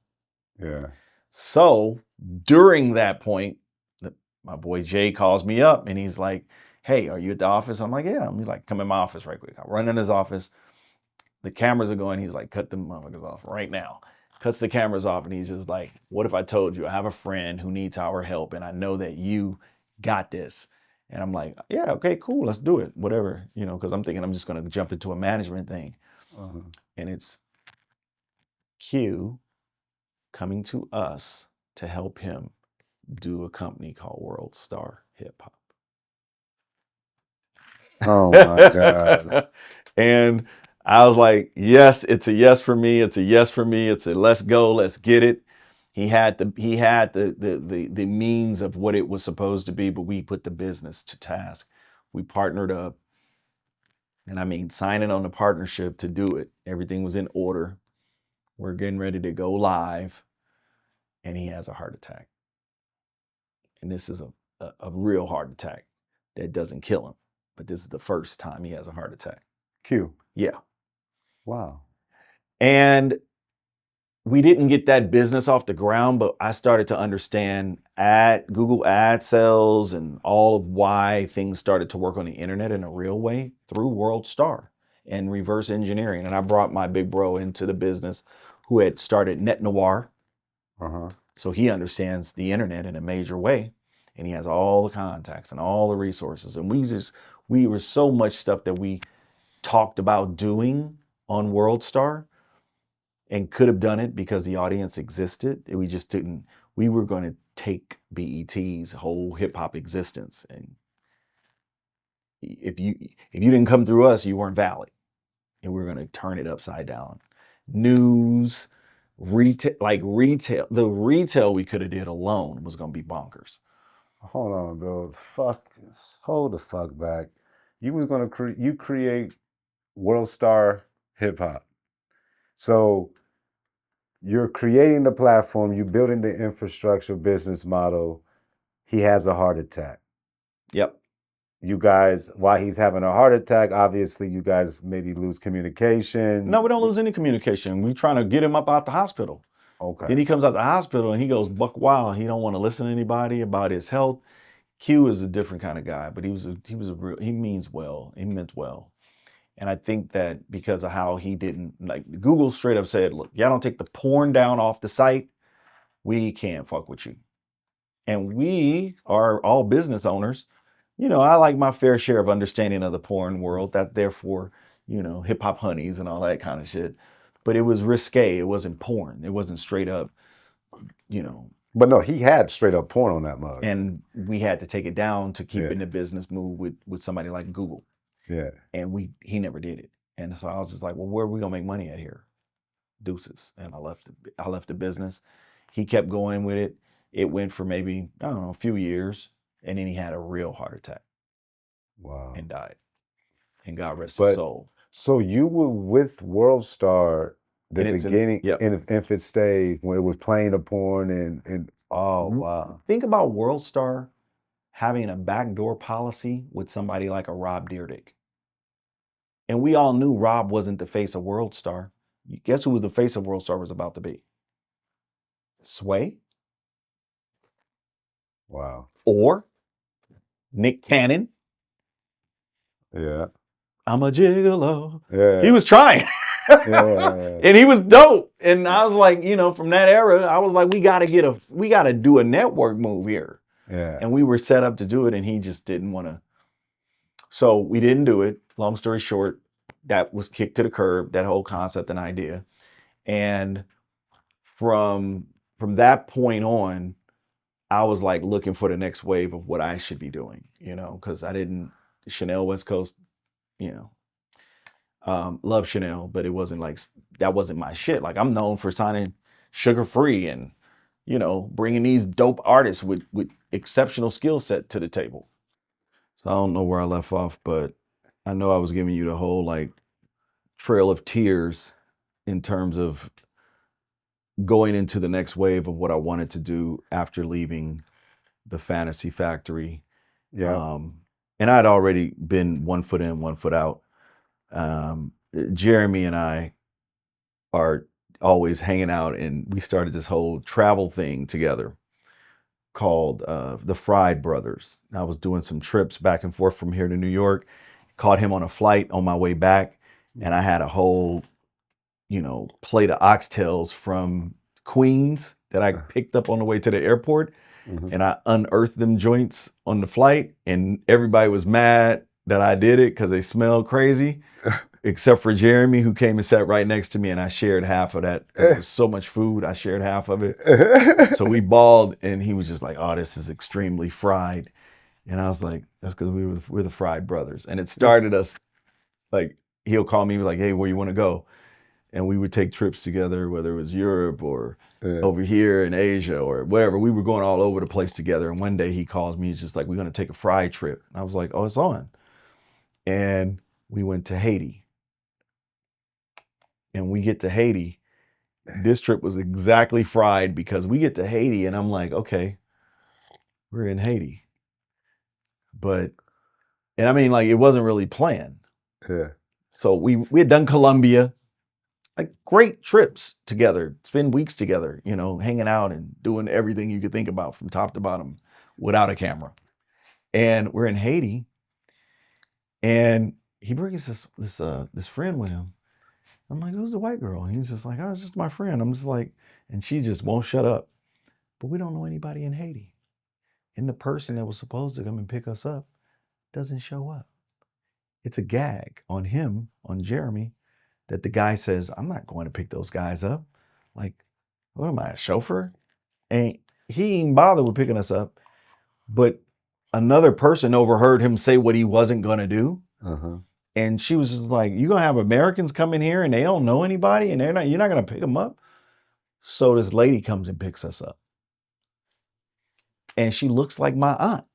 Yeah. So during that point, my boy Jay calls me up and he's like, hey, are you at the office? I'm like, yeah. He's like, come in my office right quick. I run in his office. The cameras are going. He's like, cut them motherfuckers off right now. Cuts the cameras off and he's just like, what if I told you I have a friend who needs our help and I know that you got this? And I'm like, yeah, okay, cool, let's do it, whatever, because I'm thinking I'm just going to jump into a management thing. And it's Q coming to us to help him do a company called WorldstarHipHop. Oh my God. And I was like, yes, it's a yes for me. It's a yes for me. It's a let's go, let's get it. He had the means of what it was supposed to be, but we put the business to task. We partnered up. And I mean, signing on the partnership to do it. Everything was in order. We're getting ready to go live. And he has a heart attack. And this is a real heart attack that doesn't kill him. But this is the first time he has a heart attack. Q. Yeah. Wow. And we didn't get that business off the ground, but I started to understand Google ad sales and all of why things started to work on the internet in a real way through WorldStar and reverse engineering. And I brought my big bro into the business who had started Net Noir. So he understands the internet in a major way. And he has all the contacts and all the resources. And we were so much stuff that we talked about doing on WorldStar and could have done it because the audience existed. We just didn't. We were going to take BET's whole hip hop existence, and if you didn't come through us, you weren't valid, and we were going to turn it upside down. News, retail, the retail we could have did alone was going to be bonkers. Hold on, Bill. Hold the fuck back. You was gonna create WorldStar Hip Hop. So you're creating the platform, you're building the infrastructure business model. He has a heart attack. Yep. You guys, while he's having a heart attack, obviously you guys maybe lose communication. No, we don't lose any communication. We're trying to get him up out the hospital. Okay. Then he comes out the hospital and he goes buck wild. He don't want to listen to anybody about his health. Q is a different kind of guy, but he means well. He meant well. And I think that because of how he didn't, like, Google straight up said, look, y'all don't take the porn down off the site, we can't fuck with you. And we are all business owners. You know, I like my fair share of understanding of the porn world, that therefore, you know, hip hop honeys and all that kind of shit. But it was risque. It wasn't porn. It wasn't straight up, you know. But no, he had straight up porn on that mug. And we had to take it down to keep in the business move with somebody like Google. Yeah. And he never did it. And so I was just like, well, where are we gonna make money at here? Deuces. And I left the business. He kept going with it. It went for maybe, I don't know, a few years. And then he had a real heart attack. Wow. And died. And God rest his soul. So you were with WorldStar the beginning in the infant stage when it was playing the porn and oh wow. Think about WorldStar having a backdoor policy with somebody like a Rob Dyrdek. And we all knew Rob wasn't the face of WorldStar. Guess who was the face of WorldStar was about to be? Sway. Wow. Or Nick Cannon. Yeah. I'm a gigolo. Yeah. He was trying. Yeah. And he was dope. And I was like, you know, from that era, I was like, we gotta do a network move here. Yeah. And we were set up to do it, and he just didn't want to. So we didn't do it. Long story short, that was kicked to the curb, that whole concept and idea. And from that point on, I was like looking for the next wave of what I should be doing, you know, because Chanel West Coast, you know, love Chanel, but it wasn't like, that wasn't my shit. Like, I'm known for signing Sugar Free and, you know, bringing these dope artists with exceptional skill set to the table. So I don't know where I left off, but I know I was giving you the whole like trail of tears in terms of going into the next wave of what I wanted to do after leaving the Fantasy Factory. Yeah. And I'd already been 1 foot in, 1 foot out. Jeremy and I are always hanging out, and we started this whole travel thing together called the Fried Brothers. I was doing some trips back and forth from here to New York, caught him on a flight on my way back, and I had a whole, you know, plate of oxtails from Queens that I picked up on the way to the airport. Mm-hmm. And I unearthed them joints on the flight, and everybody was mad that I did it because they smelled crazy, except for Jeremy, who came and sat right next to me, and I shared half of that. There was so much food, I shared half of it. So we balled, and he was just like, oh, this is extremely fried. And I was like, that's because we're the Fried Brothers. And it started us, like, he'll call me like, hey, where you want to go? And we would take trips together, whether it was Europe or over here in Asia or whatever. We were going all over the place together. And one day he calls me, he's just like, we're going to take a fry trip. And I was like, oh, it's on. And we went to Haiti. And we get to Haiti. This trip was exactly fried because we get to Haiti and I'm like, okay, we're in Haiti. But, and I mean, like, it wasn't really planned. Yeah. So we had done Colombia. Like, great trips together, spend weeks together, you know, hanging out and doing everything you could think about from top to bottom without a camera. And we're in Haiti, and he brings this friend with him. I'm like, who's the white girl? And he's just like, oh, it's just my friend. I'm just like, and she just won't shut up. But we don't know anybody in Haiti. And the person that was supposed to come and pick us up doesn't show up. It's a gag on him, on Jeremy, that the guy says, I'm not going to pick those guys up. Like, what am I, a chauffeur? And he ain't bothered with picking us up. But another person overheard him say what he wasn't going to do. Uh-huh. And she was just like, you going to have Americans come in here and they don't know anybody and you're not going to pick them up? So this lady comes and picks us up. And she looks like my aunt.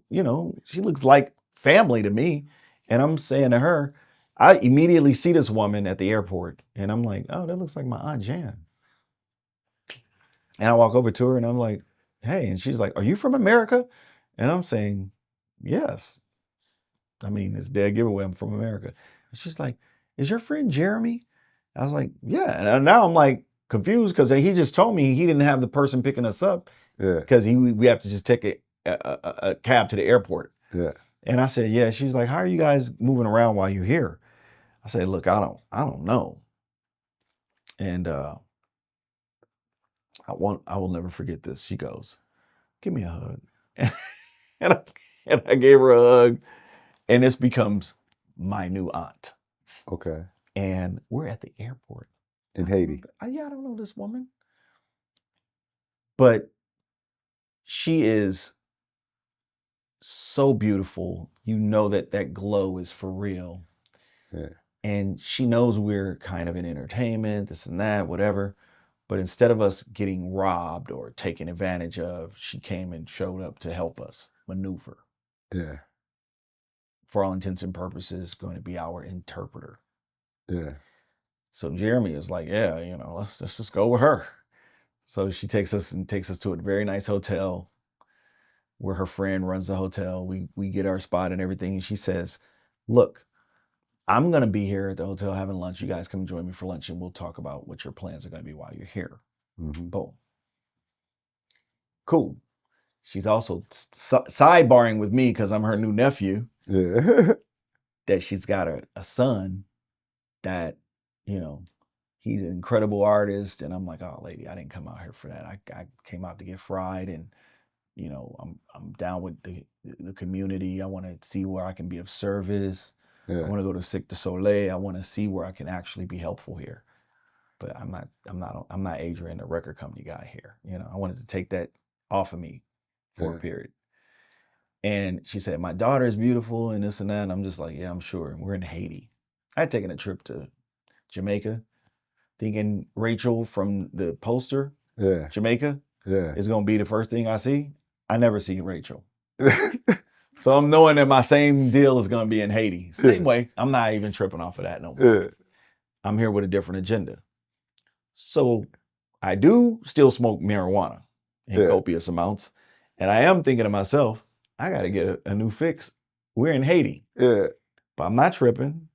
You know, she looks like family to me. And I'm saying to her, I immediately see this woman at the airport. And I'm like, oh, that looks like my Aunt Jan. And I walk over to her and I'm like, hey. And she's like, are you from America? And I'm saying, yes. I mean, it's dead giveaway. I'm from America. And she's like, is your friend Jeremy? I was like, yeah. And now I'm like confused because he just told me he didn't have the person picking us up because we have to just take a cab to the airport. Yeah. And I said, yeah. She's like, how are you guys moving around while you're here? I said, look, I don't know. And I will never forget this. She goes, give me a hug. and I gave her a hug. And this becomes my new aunt. Okay. And we're at the airport. In Haiti. I don't know this woman. But she is so beautiful. You know that glow is for real. Yeah. And she knows we're kind of in entertainment, this and that, whatever. But instead of us getting robbed or taken advantage of, she came and showed up to help us maneuver. Yeah. For all intents and purposes, going to be our interpreter. Yeah. So Jeremy is like, yeah, let's just go with her. So she takes us to a very nice hotel where her friend runs the hotel. We get our spot and everything. And she says, look, I'm going to be here at the hotel having lunch. You guys come join me for lunch and we'll talk about what your plans are going to be while you're here. Mm-hmm. Boom. Cool. She's also sidebarring with me because I'm her new nephew. Yeah. That she's got a son that, he's an incredible artist. And I'm like, oh, lady, I didn't come out here for that. I came out to get fried and, I'm down with the community. I want to see where I can be of service. Yeah. I want to go to Cirque du Soleil. I want to see where I can actually be helpful here. But I'm not Adrien, the record company guy here. I wanted to take that off of me for a period. And she said, my daughter is beautiful and this and that. And I'm just like, yeah, I'm sure. We're in Haiti. I had taken a trip to Jamaica, thinking Rachel from the poster, Jamaica, is going to be the first thing I see. I never see Rachel. So I'm knowing that my same deal is going to be in Haiti. Same way. I'm not even tripping off of that no more. I'm here with a different agenda. So I do still smoke marijuana in copious amounts. And I am thinking to myself, I got to get a new fix. We're in Haiti. Yeah. But I'm not tripping.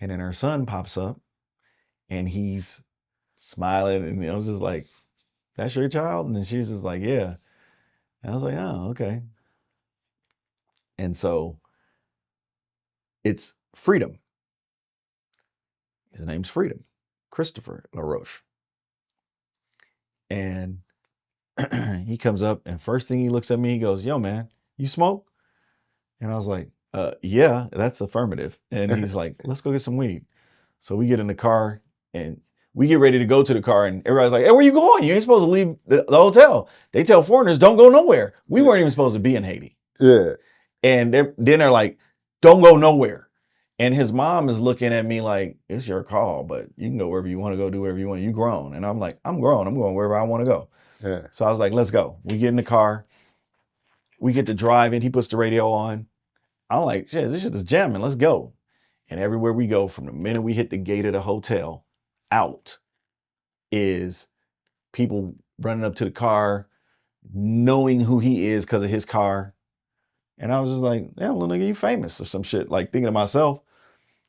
And then her son pops up and he's smiling. And I was just like, that's your child? And then she was just like, yeah. And I was like, oh, okay. And so it's Freedom. His name's Freedom, Christopher LaRoche. And he comes up and first thing he looks at me, he goes, yo, man, you smoke? And I was like, yeah, that's affirmative. And he's like, let's go get some weed. So we get in the car and we get ready to go to the car and everybody's like, hey, where you going? You ain't supposed to leave the hotel. They tell foreigners don't go nowhere. We weren't even supposed to be in Haiti. Yeah. And then they're like, don't go nowhere. And his mom is looking at me like, it's your call, but you can go wherever you want to go, do whatever you want. You grown. And I'm like, I'm grown. I'm going wherever I want to go. Yeah. So I was like, let's go. We get in the car. We get to driving. He puts the radio on. I'm like, shit, this shit is jamming. Let's go. And everywhere we go, from the minute we hit the gate of the hotel out, is people running up to the car, knowing who he is because of his car. And I was just like, yeah, little nigga, you famous or some shit. Like thinking to myself,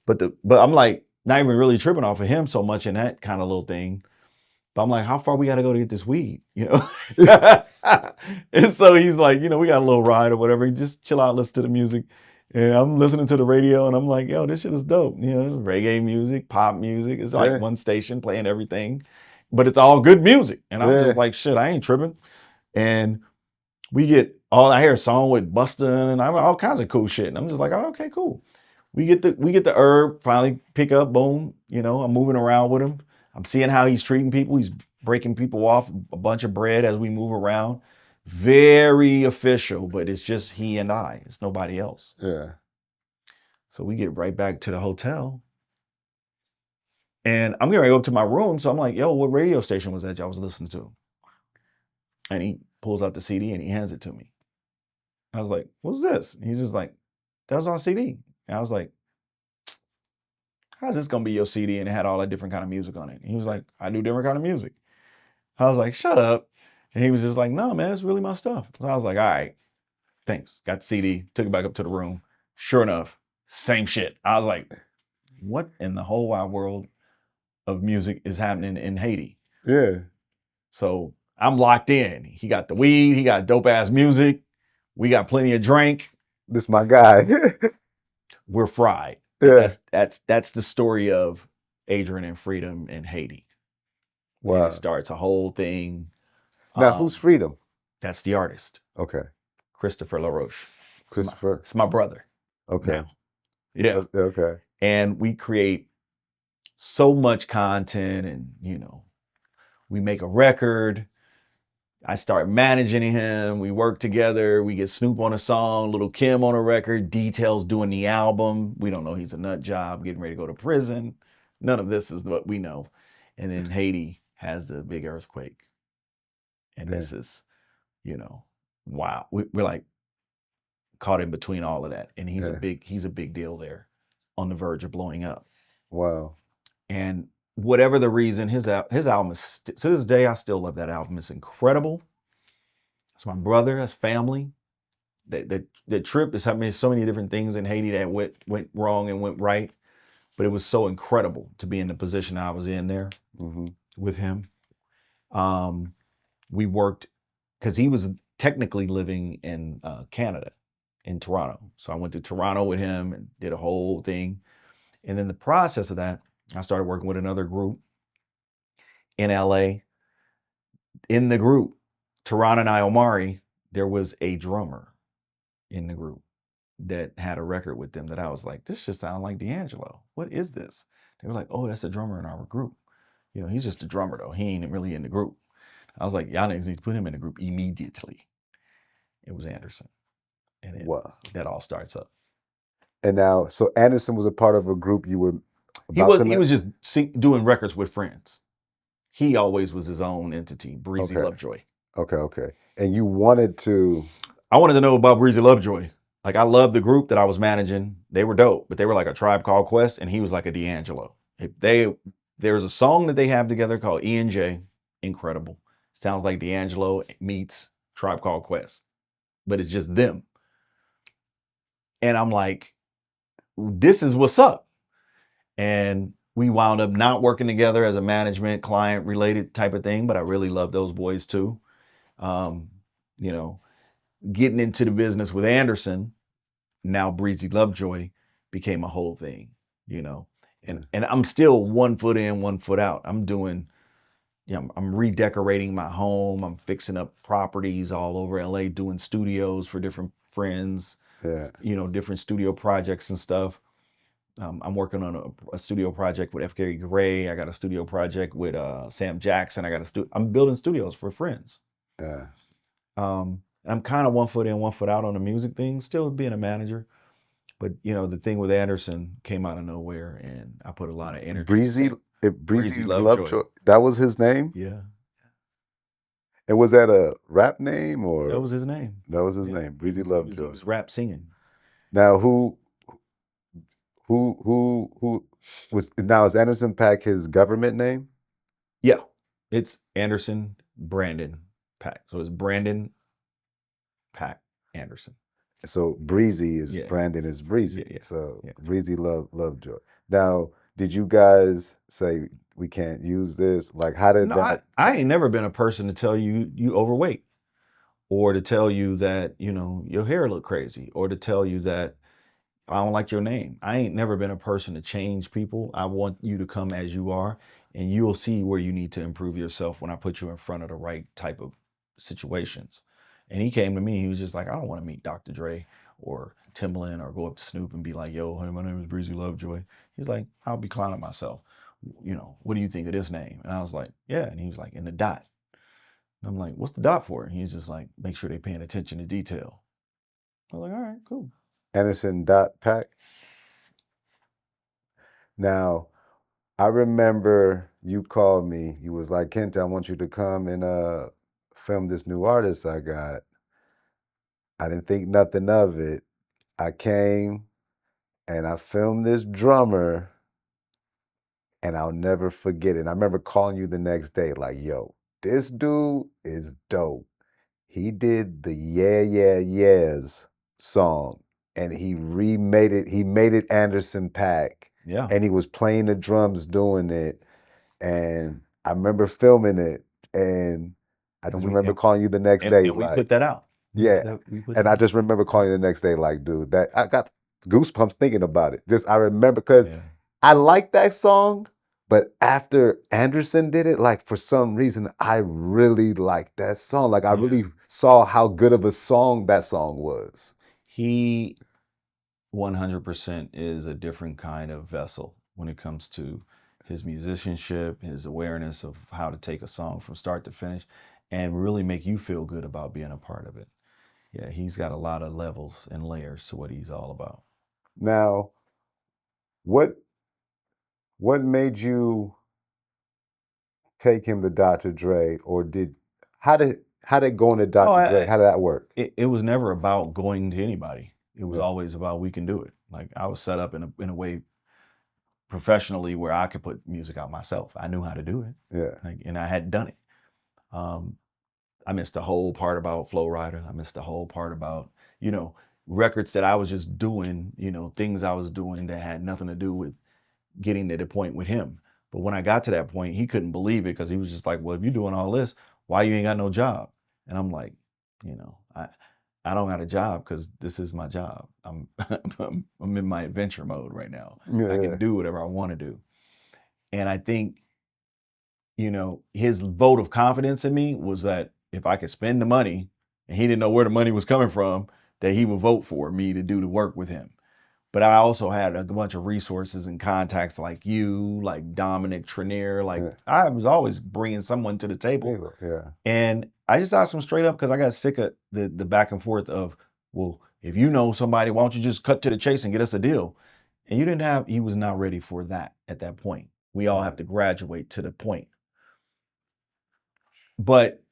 but I'm like not even really tripping off of him so much in that kind of little thing. But I'm like, how far we got to go to get this weed, And so he's like, we got a little ride or whatever. Just chill out, listen to the music. And I'm listening to the radio and I'm like, yo, this shit is dope. Reggae music, pop music. It's like one station playing everything, but it's all good music. And I'm just like, shit, I ain't tripping. And we get I hear a song with Busta and all kinds of cool shit. And I'm just like, oh, okay, cool. we get the herb, finally pick up, boom. You know, I'm moving around with him. I'm seeing how he's treating people. He's breaking people off a bunch of bread as we move around. Very official, but it's just he and I. It's nobody else. Yeah. So we get right back to the hotel. And I'm getting ready to go up to my room. So I'm like, yo, what radio station was that y'all was listening to? And he pulls out the CD and he hands it to me. I was like, what's this? And he's just like, that was on CD. And I was like, how's this gonna be your CD? And it had all that different kind of music on it. And he was like, I do different kind of music. I was like, shut up. And he was just like, no, man, it's really my stuff. So I was like, all right, thanks. Got the CD, took it back up to the room. Sure enough, same shit. I was like, what in the whole wide world of music is happening in Haiti? Yeah. So I'm locked in. He got the weed, he got dope ass music. We got plenty of drink. This my guy. We're fried. Yeah. That's the story of Adrian and Freedom in Haiti. And Wow. it starts a whole thing. Now, who's Freedom? That's the artist, Okay. Christopher LaRoche. Christopher. It's my brother. Okay. Now. Yeah. Okay. And we create so much content, and we make a record. I start managing him. We work together. We get Snoop on a song, Little Kim on a record, Details doing the album. We don't know he's a nut job, getting ready to go to prison. None of this is what we know. And then Haiti has the big earthquake. And this is, wow. We're like caught in between all of that. And he's a big deal there, on the verge of blowing up. Wow. And whatever the reason, his album is, to this day, I still love that album. It's incredible. It's my brother. That's family. The trip is happening. So many different things in Haiti that went wrong and went right, but it was so incredible to be in the position I was in there with him. We worked because he was technically living in Canada, in Toronto. So I went to Toronto with him and did a whole thing. And then the process of that, I started working with another group in LA. In the group, Toronto and Omari, there was a drummer in the group that had a record with them that I was like, this just sounds like D'Angelo. What is this? They were like, oh, that's a drummer in our group. He's just a drummer though. He ain't really in the group. I was like, y'all need to put him in the group immediately. It was Anderson. And that all starts up. And now, so Anderson was a part of a group you were he was just doing records with friends. He always was his own entity, Breezy Lovejoy. Okay. And you wanted to... I wanted to know about Breezy Lovejoy. Like, I loved the group that I was managing. They were dope, but they were like a Tribe Called Quest, and he was like a D'Angelo. There's a song that they have together called E&J. Incredible. Sounds like D'Angelo meets Tribe Called Quest, but it's just them. And I'm like, this is what's up. And we wound up not working together as a management client related type of thing, but I really love those boys too. Getting into the business with Anderson, now Breezy Lovejoy became a whole thing, and I'm still 1 foot in, 1 foot out. I'm doing, I'm redecorating my home. I'm fixing up properties all over LA, doing studios for different friends, different studio projects and stuff. I'm working on a studio project with F. Gary Gray. I got a studio project with Sam Jackson. I'm building studios for friends. Yeah. I'm kind of 1 foot in, 1 foot out on the music thing, still being a manager. But, the thing with Anderson came out of nowhere, and I put a lot of energy. Breezy Lovejoy. That was his name? Yeah. And was that a rap name or? That was his name. That was his name, Breezy Lovejoy. He was rap singing. Now, who was, now is Anderson Paak his government name? Yeah. It's Anderson Brandon Paak. So it's Brandon Paak Anderson. So Breezy is Brandon is Breezy. Yeah. So Breezy Lovejoy. Now, did you guys say we can't use this? Like, how did that? I ain't never been a person to tell you overweight, or to tell you that your hair look crazy, or to tell you that I don't like your name. I ain't never been a person to change people. I want you to come as you are, and you'll see where you need to improve yourself when I put you in front of the right type of situations. And he came to me, he was just like, I don't want to meet Dr. Dre or Timbaland, or go up to Snoop and be like, yo, hey, my name is Breezy Lovejoy. He's like, I'll be clowning myself. You know, what do you think of this name? And I was like, yeah. And he was like, in the dot. And I'm like, what's the dot for? And he's just like, make sure they're paying attention to detail. I was like, all right, cool. Anderson Paak. Now, I remember you called me. You was like, Kent, I want you to come and film this new artist I got. I didn't think nothing of it. I came and I filmed this drummer, and I'll never forget it. And I remember calling you the next day, like, yo, this dude is dope. He did the Yeah, Yeah, Yeahs song, and he remade it. He made it Anderson Paak. Yeah. And he was playing the drums doing it. And I remember filming it, and I just remember calling you the next day. And we like, put that out. yeah. And I just remember calling you the next day, like, dude, that I got goosebumps thinking about it. Just I remember because I like that song, but after Anderson did it, like for some reason, I really liked that song. Like I really saw how good of a song that song was. He 100% is a different kind of vessel when it comes to his musicianship, his awareness of how to take a song from start to finish and really make you feel good about being a part of it. Yeah, he's got a lot of levels and layers to what he's all about. Now, what made you take him to Dr. Dre, or how did going to Dr. Dre? How did that work? It was never about going to anybody. It was always about we can do it. Like I was set up in a way professionally where I could put music out myself. I knew how to do it. Yeah. Like, and I had done it. I missed the whole part about Flow Rider. I missed the whole part about, you know, records that I was just doing, you know, things I was doing that had nothing to do with getting to the point with him. But when I got to that point, he couldn't believe it because he was just like, well, if you're doing all this, why you ain't got no job? And I'm like, you know, I don't got a job because this is my job. I'm I'm in my adventure mode right now. I can do whatever I want to do. And I think, you know, his vote of confidence in me was that if I could spend the money and he didn't know where the money was coming from, that he would vote for me to do the work with him. But I also had a bunch of resources and contacts like you, like Dominic Trenier. Like I was always bringing someone to the table. Yeah. And I just asked him straight up because I got sick of the back and forth of, well, if you know somebody, why don't you just cut to the chase and get us a deal? And he was not ready for that at that point. We all have to graduate to the point. But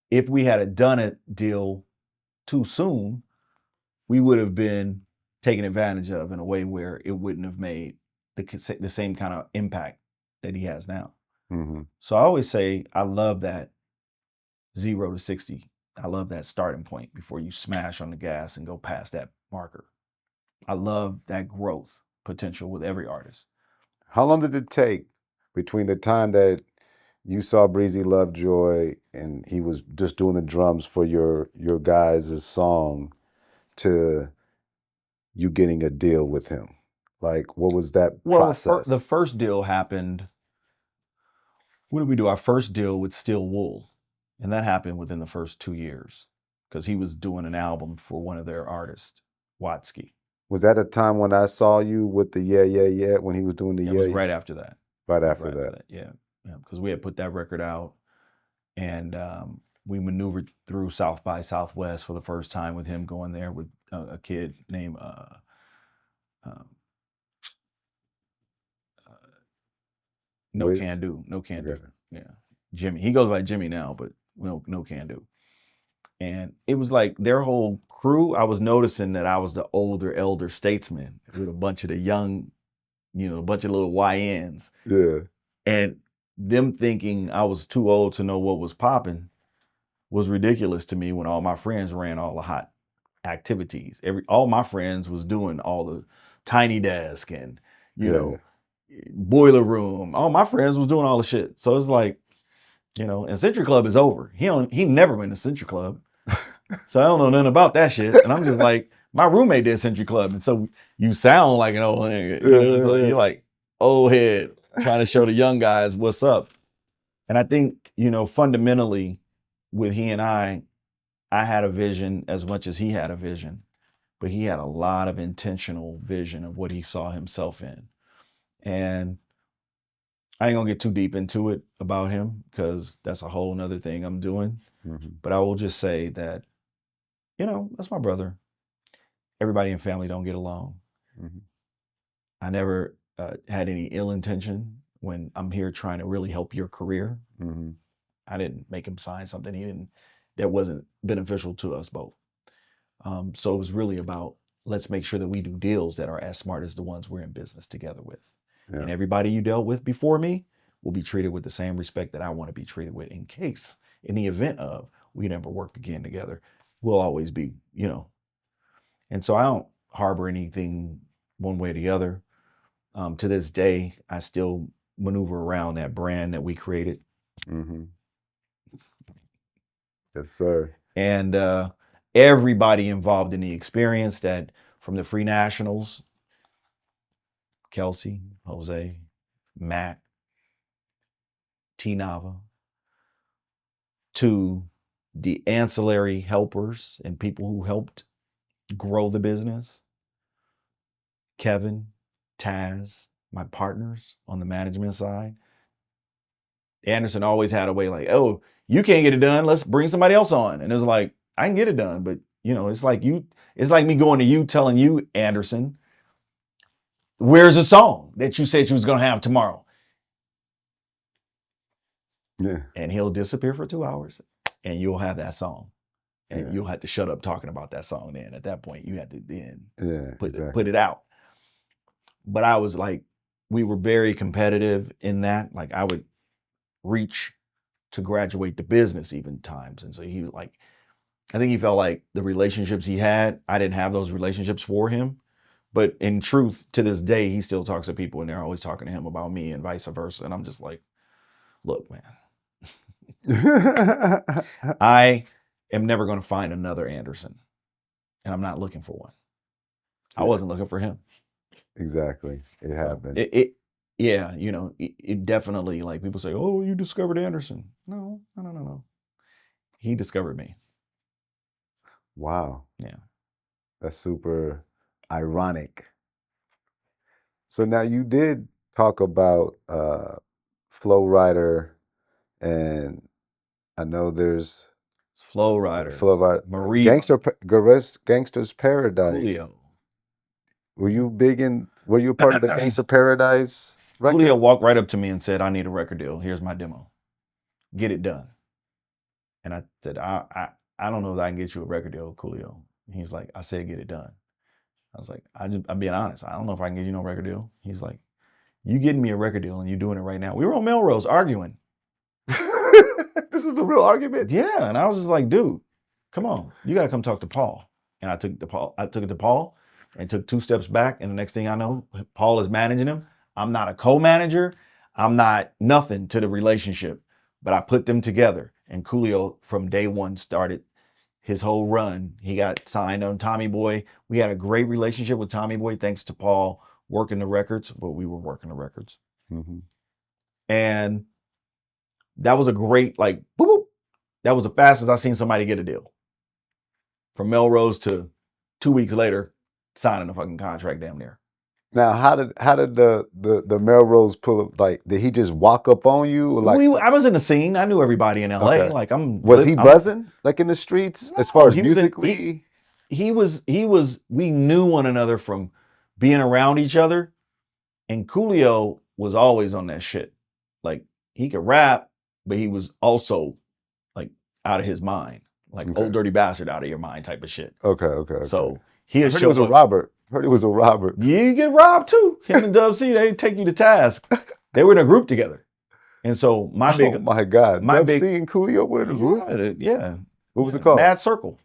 if we had done a deal too soon, we would have been taken advantage of in a way where it wouldn't have made the same kind of impact that he has now. Mm-hmm. So I always say I love that 0 to 60. I love that starting point before you smash on the gas and go past that marker. I love that growth potential with every artist. How long did it take between the time that you saw Breezy Lovejoy and he was just doing the drums for your guys' song to you getting a deal with him? Like, what was that process? The first deal happened. What did we do? Our first deal with Steel Wool. And that happened within the first 2 years because he was doing an album for one of their artists, Watsky. Was that a time when I saw you with the Yeah, Yeah, Yeah, when he was doing the Yeah? It was right after that. Right after that. Yeah. Because we had put that record out and we maneuvered through South by Southwest for the first time with him going there with a kid named No Can Do. Yeah. Jimmy. He goes by Jimmy now, but no Can Do. And it was like their whole crew, I was noticing that I was the elder statesman with a bunch of the young, you know, a bunch of little YNs. Yeah. And them thinking I was too old to know what was popping was ridiculous to me when all my friends ran all the hot activities. All my friends was doing all the Tiny Desk and, you know, Boiler Room. All my friends was doing all the shit. So it's like, you know, and Century Club is over. He never been to Century Club. So I don't know nothing about that shit. And I'm just like, my roommate did Century Club. And so you sound like an old nigga. You know? So you're like old head trying to show the young guys what's up. And I think, you know, fundamentally with he and I had a vision as much as he had a vision. but he had a lot of intentional vision of what he saw himself in. And I ain't gonna get too deep into it about him because that's a whole nother thing I'm doing. But I will just say that, that's my brother. Everybody in family don't get along. I never had any ill intention when I'm here trying to really help your career. I didn't make him sign something that wasn't beneficial to us both. So it was really about, let's make sure that we do deals that are as smart as the ones we're in business together with. Yeah. And everybody you dealt with before me will be treated with the same respect that I want to be treated with, in case, in the event of we never work again together. We'll always be, And so I don't harbor anything one way or the other. To this day, I still maneuver around that brand that we created. Yes, sir. And everybody involved in the experience, that from the Free Nationals, Kelsey, Jose, Matt, T Nava, to the ancillary helpers and people who helped grow the business, Kevin, Taz, my partners on the management side. Anderson always had a way like, oh, you can't get it done, let's bring somebody else on. And it was like, I can get it done, but it's like me going to you telling you, Anderson, where's a song that you said you was gonna have tomorrow? Yeah. And he'll disappear for 2 hours and you'll have that song. And you'll have to shut up talking about that song then. At that point, you had to then put it out. But I was like, we were very competitive in that. Like, I would reach to graduate the business even times. And so he was like, I think he felt like the relationships he had, I didn't have those relationships for him. But in truth, to this day, he still talks to people and they're always talking to him about me and vice versa. And I'm just like, look, man, I am never going to find another Anderson. And I'm not looking for one. I wasn't looking for him. Exactly. It happened. It definitely, like, people say, oh, you discovered Anderson. No. He discovered me. Wow. Yeah. That's super ironic. So now you did talk about Flow Rider, and I know there's Flow Rider, Maria, Gangster's Paradise. Coolio. Were you a part of the Gangster Paradise record? Coolio walked right up to me and said, I need a record deal. Here's my demo. Get it done. And I said, I don't know that I can get you a record deal, Coolio. He's like, I said, get it done. I was like, I'm being honest. I don't know if I can get you no record deal. He's like, you getting me a record deal and you doing it right now. We were on Melrose arguing. This is the real argument? Yeah. And I was just like, dude, come on. You got to come talk to Paul. And I took it to Paul and took 2 steps back. And the next thing I know, Paul is managing him. I'm not a co-manager. I'm not nothing to the relationship, but I put them together. And Coolio from day one started his whole run. He got signed on Tommy Boy. We had a great relationship with Tommy Boy, thanks to Paul working the records. Well, we were working the records. And that was a great, like, boop, boop. That was the fastest I've seen somebody get a deal. From Melrose to 2 weeks later, signing a fucking contract damn near. Now, how did the Melrose pull up? Like, did he just walk up on you? Or like, I was in the scene. I knew everybody in LA. Okay. Like, was he buzzing like in the streets as far as musically? He was. We knew one another from being around each other, and Coolio was always on that shit. Like, he could rap, but he was also like out of his mind, like old dirty bastard out of your mind type of shit. Okay. So he was a robber. Heard he was a robber. You get robbed too. Him and Dub C, they take you to task. They were in a group together. And so my God. Dub C and Coolio were in a group? Yeah. What was it called? Mad Circle.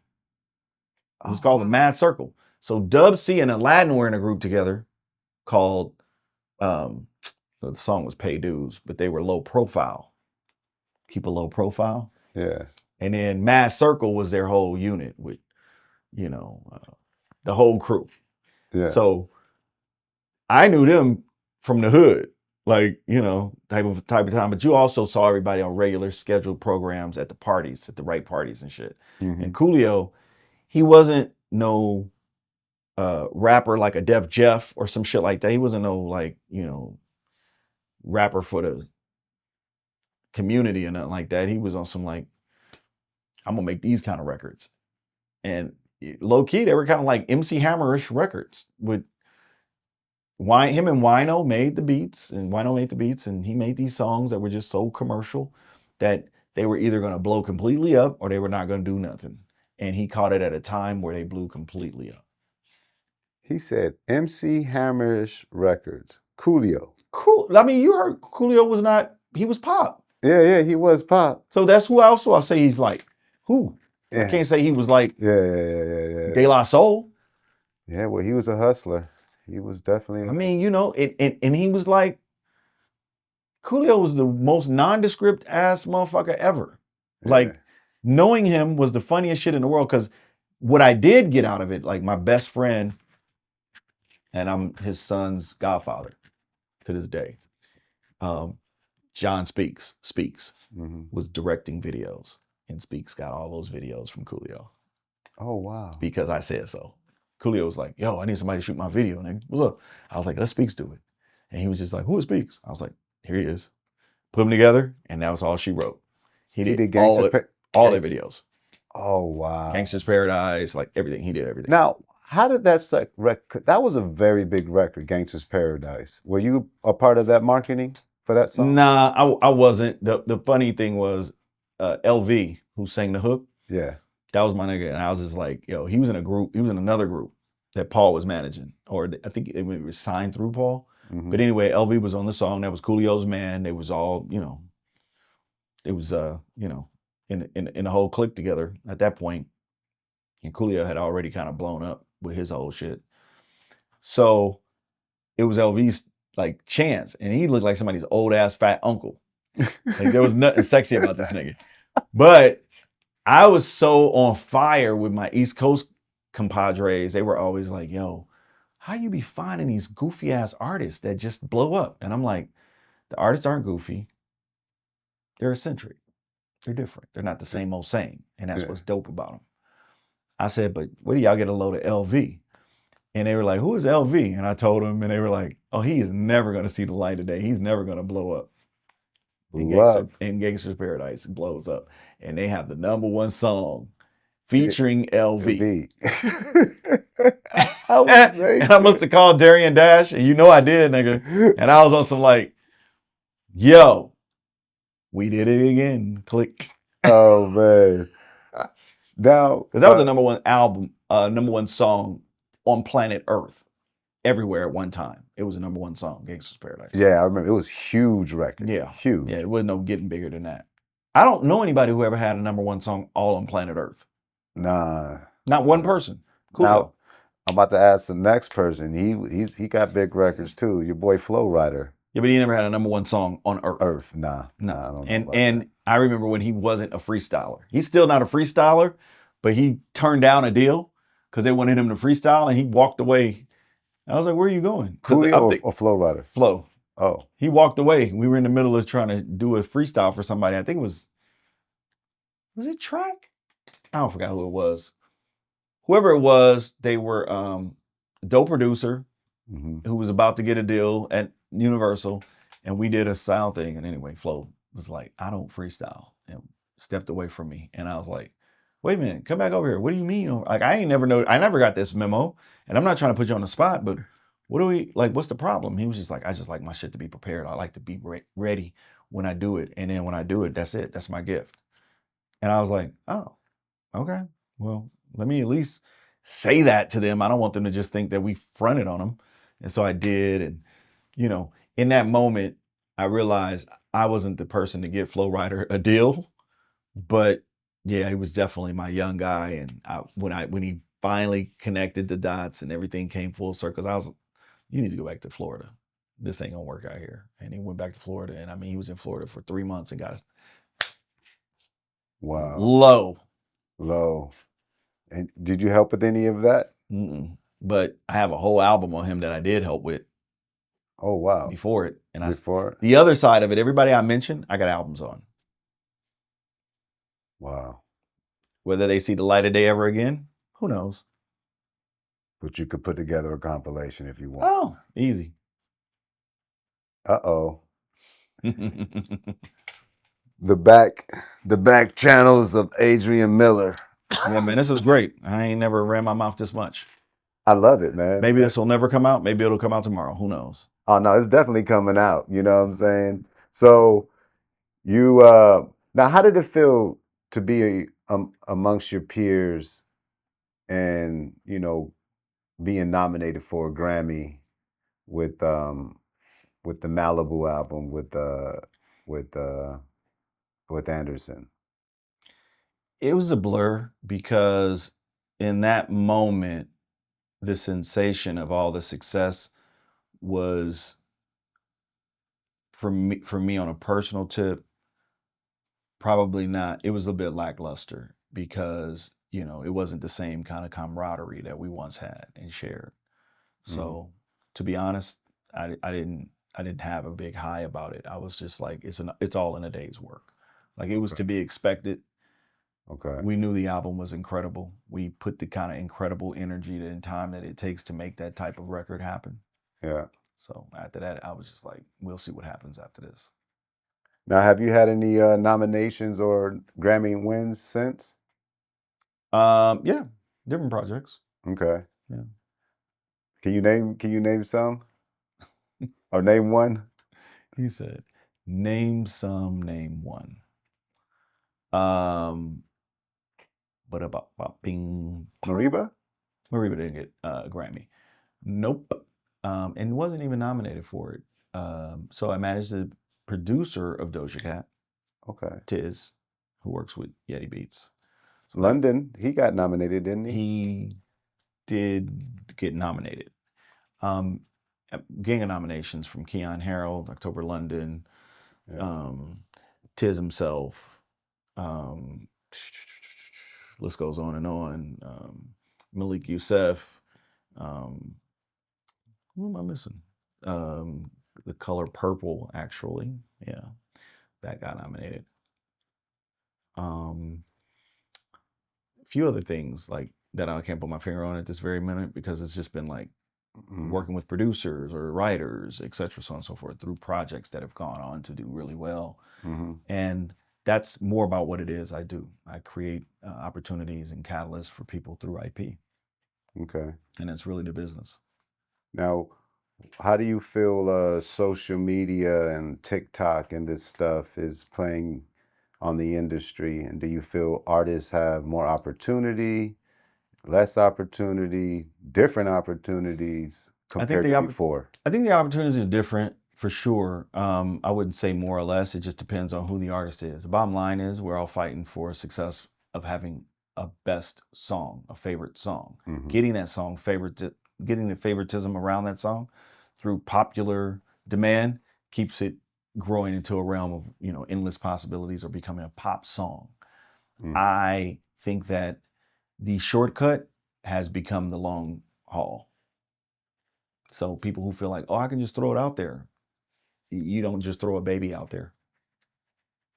It was called the Mad Circle. So Dub C and Aladdin were in a group together called, the song was Pay Dues, but they were low profile. Keep a low profile. Yeah. And then Mad Circle was their whole unit with, the whole crew. Yeah. So I knew them from the hood, like, type of time. But you also saw everybody on regular scheduled programs at the parties, at the right parties and shit. And Coolio, he wasn't no rapper like a Def Jeff or some shit like that. He wasn't no like, you know, rapper for the community or nothing like that. He was on some like, I'm gonna make these kind of records. And low key, they were kind of like MC Hammerish records. With him and Wino made the beats, and he made these songs that were just so commercial that they were either gonna blow completely up or they were not gonna do nothing. And he caught it at a time where they blew completely up. He said MC Hammerish Records. Coolio. Cool. I mean, you heard Coolio was not, he was pop. Yeah, he was pop. So that's who else I say he's like. Who? Yeah. I can't say he was like Yeah. De La Soul. Yeah, well, he was a hustler. He was definitely. I mean, you know, and he was like, Coolio was the most nondescript ass motherfucker ever. Yeah. Like, knowing him was the funniest shit in the world, because what I did get out of it, like my best friend, and I'm his son's godfather to this day, John Speaks was directing videos, and Speaks got all those videos from Coolio. Oh, wow. Because I said so. Coolio was like, yo, I need somebody to shoot my video. And what's up? I was like, let Speaks do it. And he was just like, who is Speaks? I was like, here he is. Put them together, and that was all she wrote. He did all their videos. Oh, wow. Gangsta's Paradise, like everything. He did everything. Now, how did that record? That was a very big record, Gangsta's Paradise. Were you a part of that marketing for that song? Nah, I wasn't. The funny thing was LV, who sang the hook. Yeah. That was my nigga. And I was just like, yo, he was in another group that Paul was managing. Or I think it was signed through Paul. Mm-hmm. But anyway, LV was on the song. That was Coolio's man. They was all, you know, it was, you know, in the whole clique together at that point. And Coolio had already kind of blown up with his whole shit. So it was LV's like chance. And he looked like somebody's old ass fat uncle. Like there was nothing sexy about this nigga. But I was so on fire with my East Coast compadres. They were always like, yo, how you be finding these goofy ass artists that just blow up? And I'm like, the artists aren't goofy. They're eccentric. They're different. They're not the same old same. And that's what's dope about them. I said, but what do y'all get a load of LV? And they were like, who is LV? And I told them, and they were like, oh, he is never going to see the light of day. He's never going to blow up. And Gangsta's Paradise blows up. And they have the #1 song featuring LV. And I must have called Darian Dash, and you know I did, nigga. And I was on some like, yo, we did it again. Click. Oh, man. Now, because that was the #1 album, #1 song on planet Earth, everywhere at one time. It was a #1 song, Gangsta's Paradise. Yeah, I remember. It was huge record. Yeah. Huge. Yeah, it wasn't no getting bigger than that. I don't know anybody who ever had a #1 song all on planet Earth. Nah. Not one person. Cool. Now, I'm about to ask the next person. He got big records too. Your boy Flow Rider. Yeah, but he never had a #1 song on Earth. Nah. I don't know and I remember when he wasn't a freestyler. He's still not a freestyler, but he turned down a deal because they wanted him to freestyle, and he walked away. I was like, where are you going? Coolio or Flow Rider? Flow. Oh. He walked away. We were in the middle of trying to do a freestyle for somebody. I think it was it Track? I don't forget who it was. Whoever it was, they were a dope producer who was about to get a deal at Universal, and we did a style thing. And anyway, Flo was like, I don't freestyle, and stepped away from me. And I was like, wait a minute, come back over here. What do you mean? Like, I never got this memo, and I'm not trying to put you on the spot, but what's the problem? He was just like, I just like my shit to be prepared. I like to be ready when I do it. And then when I do it, that's it. That's my gift. And I was like, oh, okay. Well, let me at least say that to them. I don't want them to just think that we fronted on them. And so I did. And, you know, in that moment, I realized I wasn't the person to get Flow Rider a deal. But yeah, he was definitely my young guy. And when he finally connected the dots and everything came full circle, I was, you need to go back to Florida. This ain't gonna work out here. And he went back to Florida. And I mean, he was in Florida for 3 months and got us. Wow. Low. And did you help with any of that? But I have a whole album on him that I did help with. Oh, wow. Before it. And Before it? The other side of it, everybody I mentioned, I got albums on. Wow. Whether they see the light of day ever again, who knows? But you could put together a compilation if you want. Oh, easy. Uh-oh. The back channels of Adrian Miller. Yeah, man, this is great. I ain't never ran my mouth this much. I love it, man. Maybe this will never come out. Maybe it'll come out tomorrow. Who knows? Oh no, it's definitely coming out. You know what I'm saying? So you now, how did it feel to be amongst your peers and being nominated for a Grammy with the Malibu album with Anderson? It was a blur because in that moment, the sensation of all the success was for me on a personal tip, probably not. It was a bit lackluster because, it wasn't the same kind of camaraderie that we once had and shared. So to be honest, I didn't have a big high about it. I was just like, it's all in a day's work. Like it was to be expected. Okay. We knew the album was incredible. We put the kind of incredible energy and time that it takes to make that type of record happen. Yeah. So after that, I was just like, we'll see what happens after this. Now, have you had any nominations or Grammy wins since? Yeah, different projects. Okay. Yeah. Can you name some? Or name one? He said, name some, name one. But about ping. Mariba? Mariba didn't get a Grammy. Nope. And wasn't even nominated for it. So I managed the producer of Doja Cat, Okay. Tiz, who works with Yeti Beats. So London, he got nominated, didn't he? he did get nominated. Gang of nominations from Keon Harold, October London, Yeah. Tiz himself. List goes on and on. Malik Youssef. Who am I missing? The color purple, actually. Yeah, that got nominated. A few other things like that I can't put my finger on at this very minute because it's just been like working with producers or writers, et cetera, so on and so forth, through projects that have gone on to do really well. And that's more about what it is I do. I create opportunities and catalysts for people through IP. Okay. And it's really the business. Now, how do you feel social media and TikTok and this stuff is playing on the industry? And do you feel artists have more opportunity, less opportunity, different opportunities compared to before? I think the opportunities are different for sure. I wouldn't say more or less. It just depends on who the artist is. The bottom line is we're all fighting for success of having a best song, a favorite song. Getting that song getting the favoritism around that song through popular demand keeps it growing into a realm of, endless possibilities or becoming a pop song. I think that the shortcut has become the long haul. So people who feel like, oh, I can just throw it out there. You don't just throw a baby out there.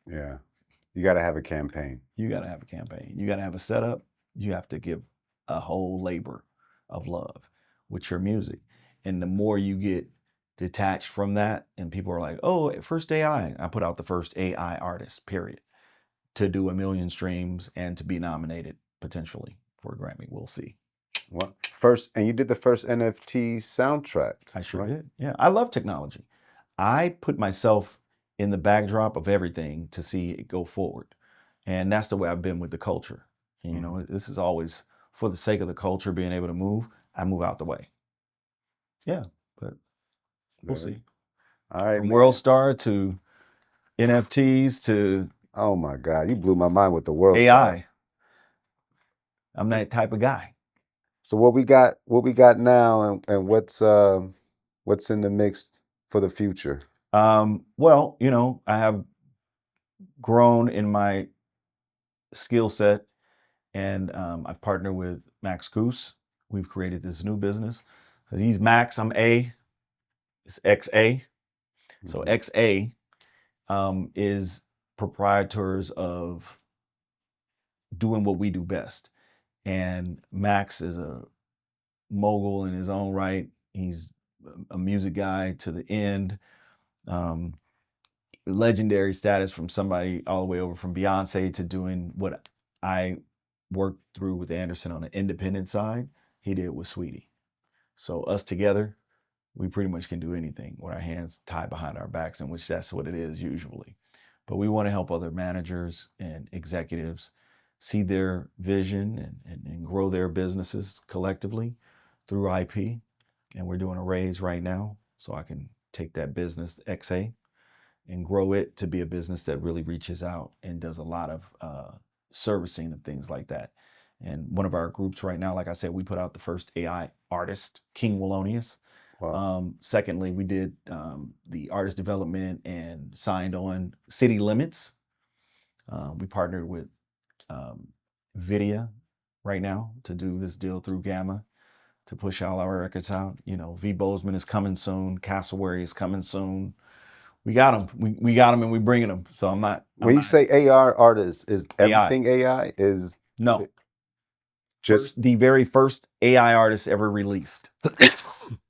Yeah. You got to have a campaign. You got to have a campaign. You got to have a setup. You have to give a whole labor of love with your music. And the more you get detached from that, and people are like, oh, first AI. I put out the first AI artist, period, to do 1 million streams and to be nominated potentially for a Grammy. We'll see. What and you did the first NFT soundtrack. I sure did. Yeah, I love technology. I put myself in the backdrop of everything to see it go forward. And that's the way I've been with the culture. And, this is always for the sake of the culture being able to move, I move out the way. Yeah, but we'll see. All right, from WorldstarHipHop to NFTs to oh my God, you blew my mind with the WorldstarHipHop. AI. I'm that type of guy. So what we got now, and what's in the mix for the future? Well, I have grown in my skill set, and I've partnered with Max Goose. We've created this new business. He's Max, I'm A. It's XA. So XA is proprietors of doing what we do best. And Max is a mogul in his own right. He's a music guy to the end. Legendary status from somebody all the way over from Beyonce to doing what I worked through with Anderson on the independent side. He did with Sweetie. So us together, we pretty much can do anything with our hands tied behind our backs, in which that's what it is usually. But we want to help other managers and executives see their vision and grow their businesses collectively through IP. And we're doing a raise right now so I can take that business XA and grow it to be a business that really reaches out and does a lot of servicing and things like that. And one of our groups right now, like I said, we put out the first AI artist, King Wallonius. Wow. Secondly, we did the artist development and signed on City Limits. We partnered with Vidya right now to do this deal through Gamma to push all our records out. You know, V Bozeman is coming soon. Cassowary is coming soon. We got them. We got them, and we bringing them. So I'm not. When you say AI artists, is AI. everything AI? Is No, just the very first AI artist ever released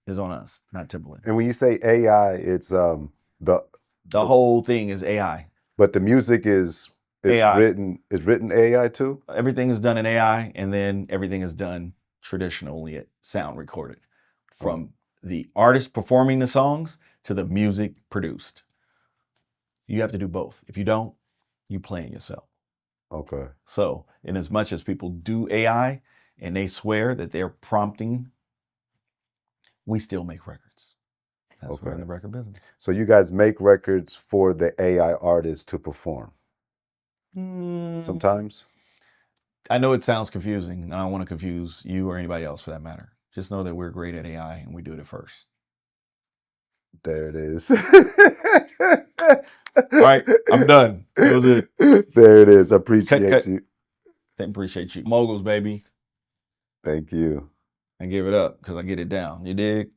is on us, not Timbaland. And when you say AI, it's the whole thing is AI. But the music is AI. written AI too? Everything is done in AI, and then everything is done traditionally at sound recorded, from the artist performing the songs to the music produced. You have to do both. If you don't, you playing yourself. Okay. So, in as much as people do AI and they swear that they're prompting, we still make records. That's we're in the record business. So you guys make records for the AI artists to perform? Sometimes? I know it sounds confusing. I don't want to confuse you or anybody else for that matter. Just know that we're great at AI and we do it first. There it is. All right, I'm done. That was it. There it is. Appreciate you. Appreciate you. Moguls, baby. Thank you. And give it up because I get it down. You dig?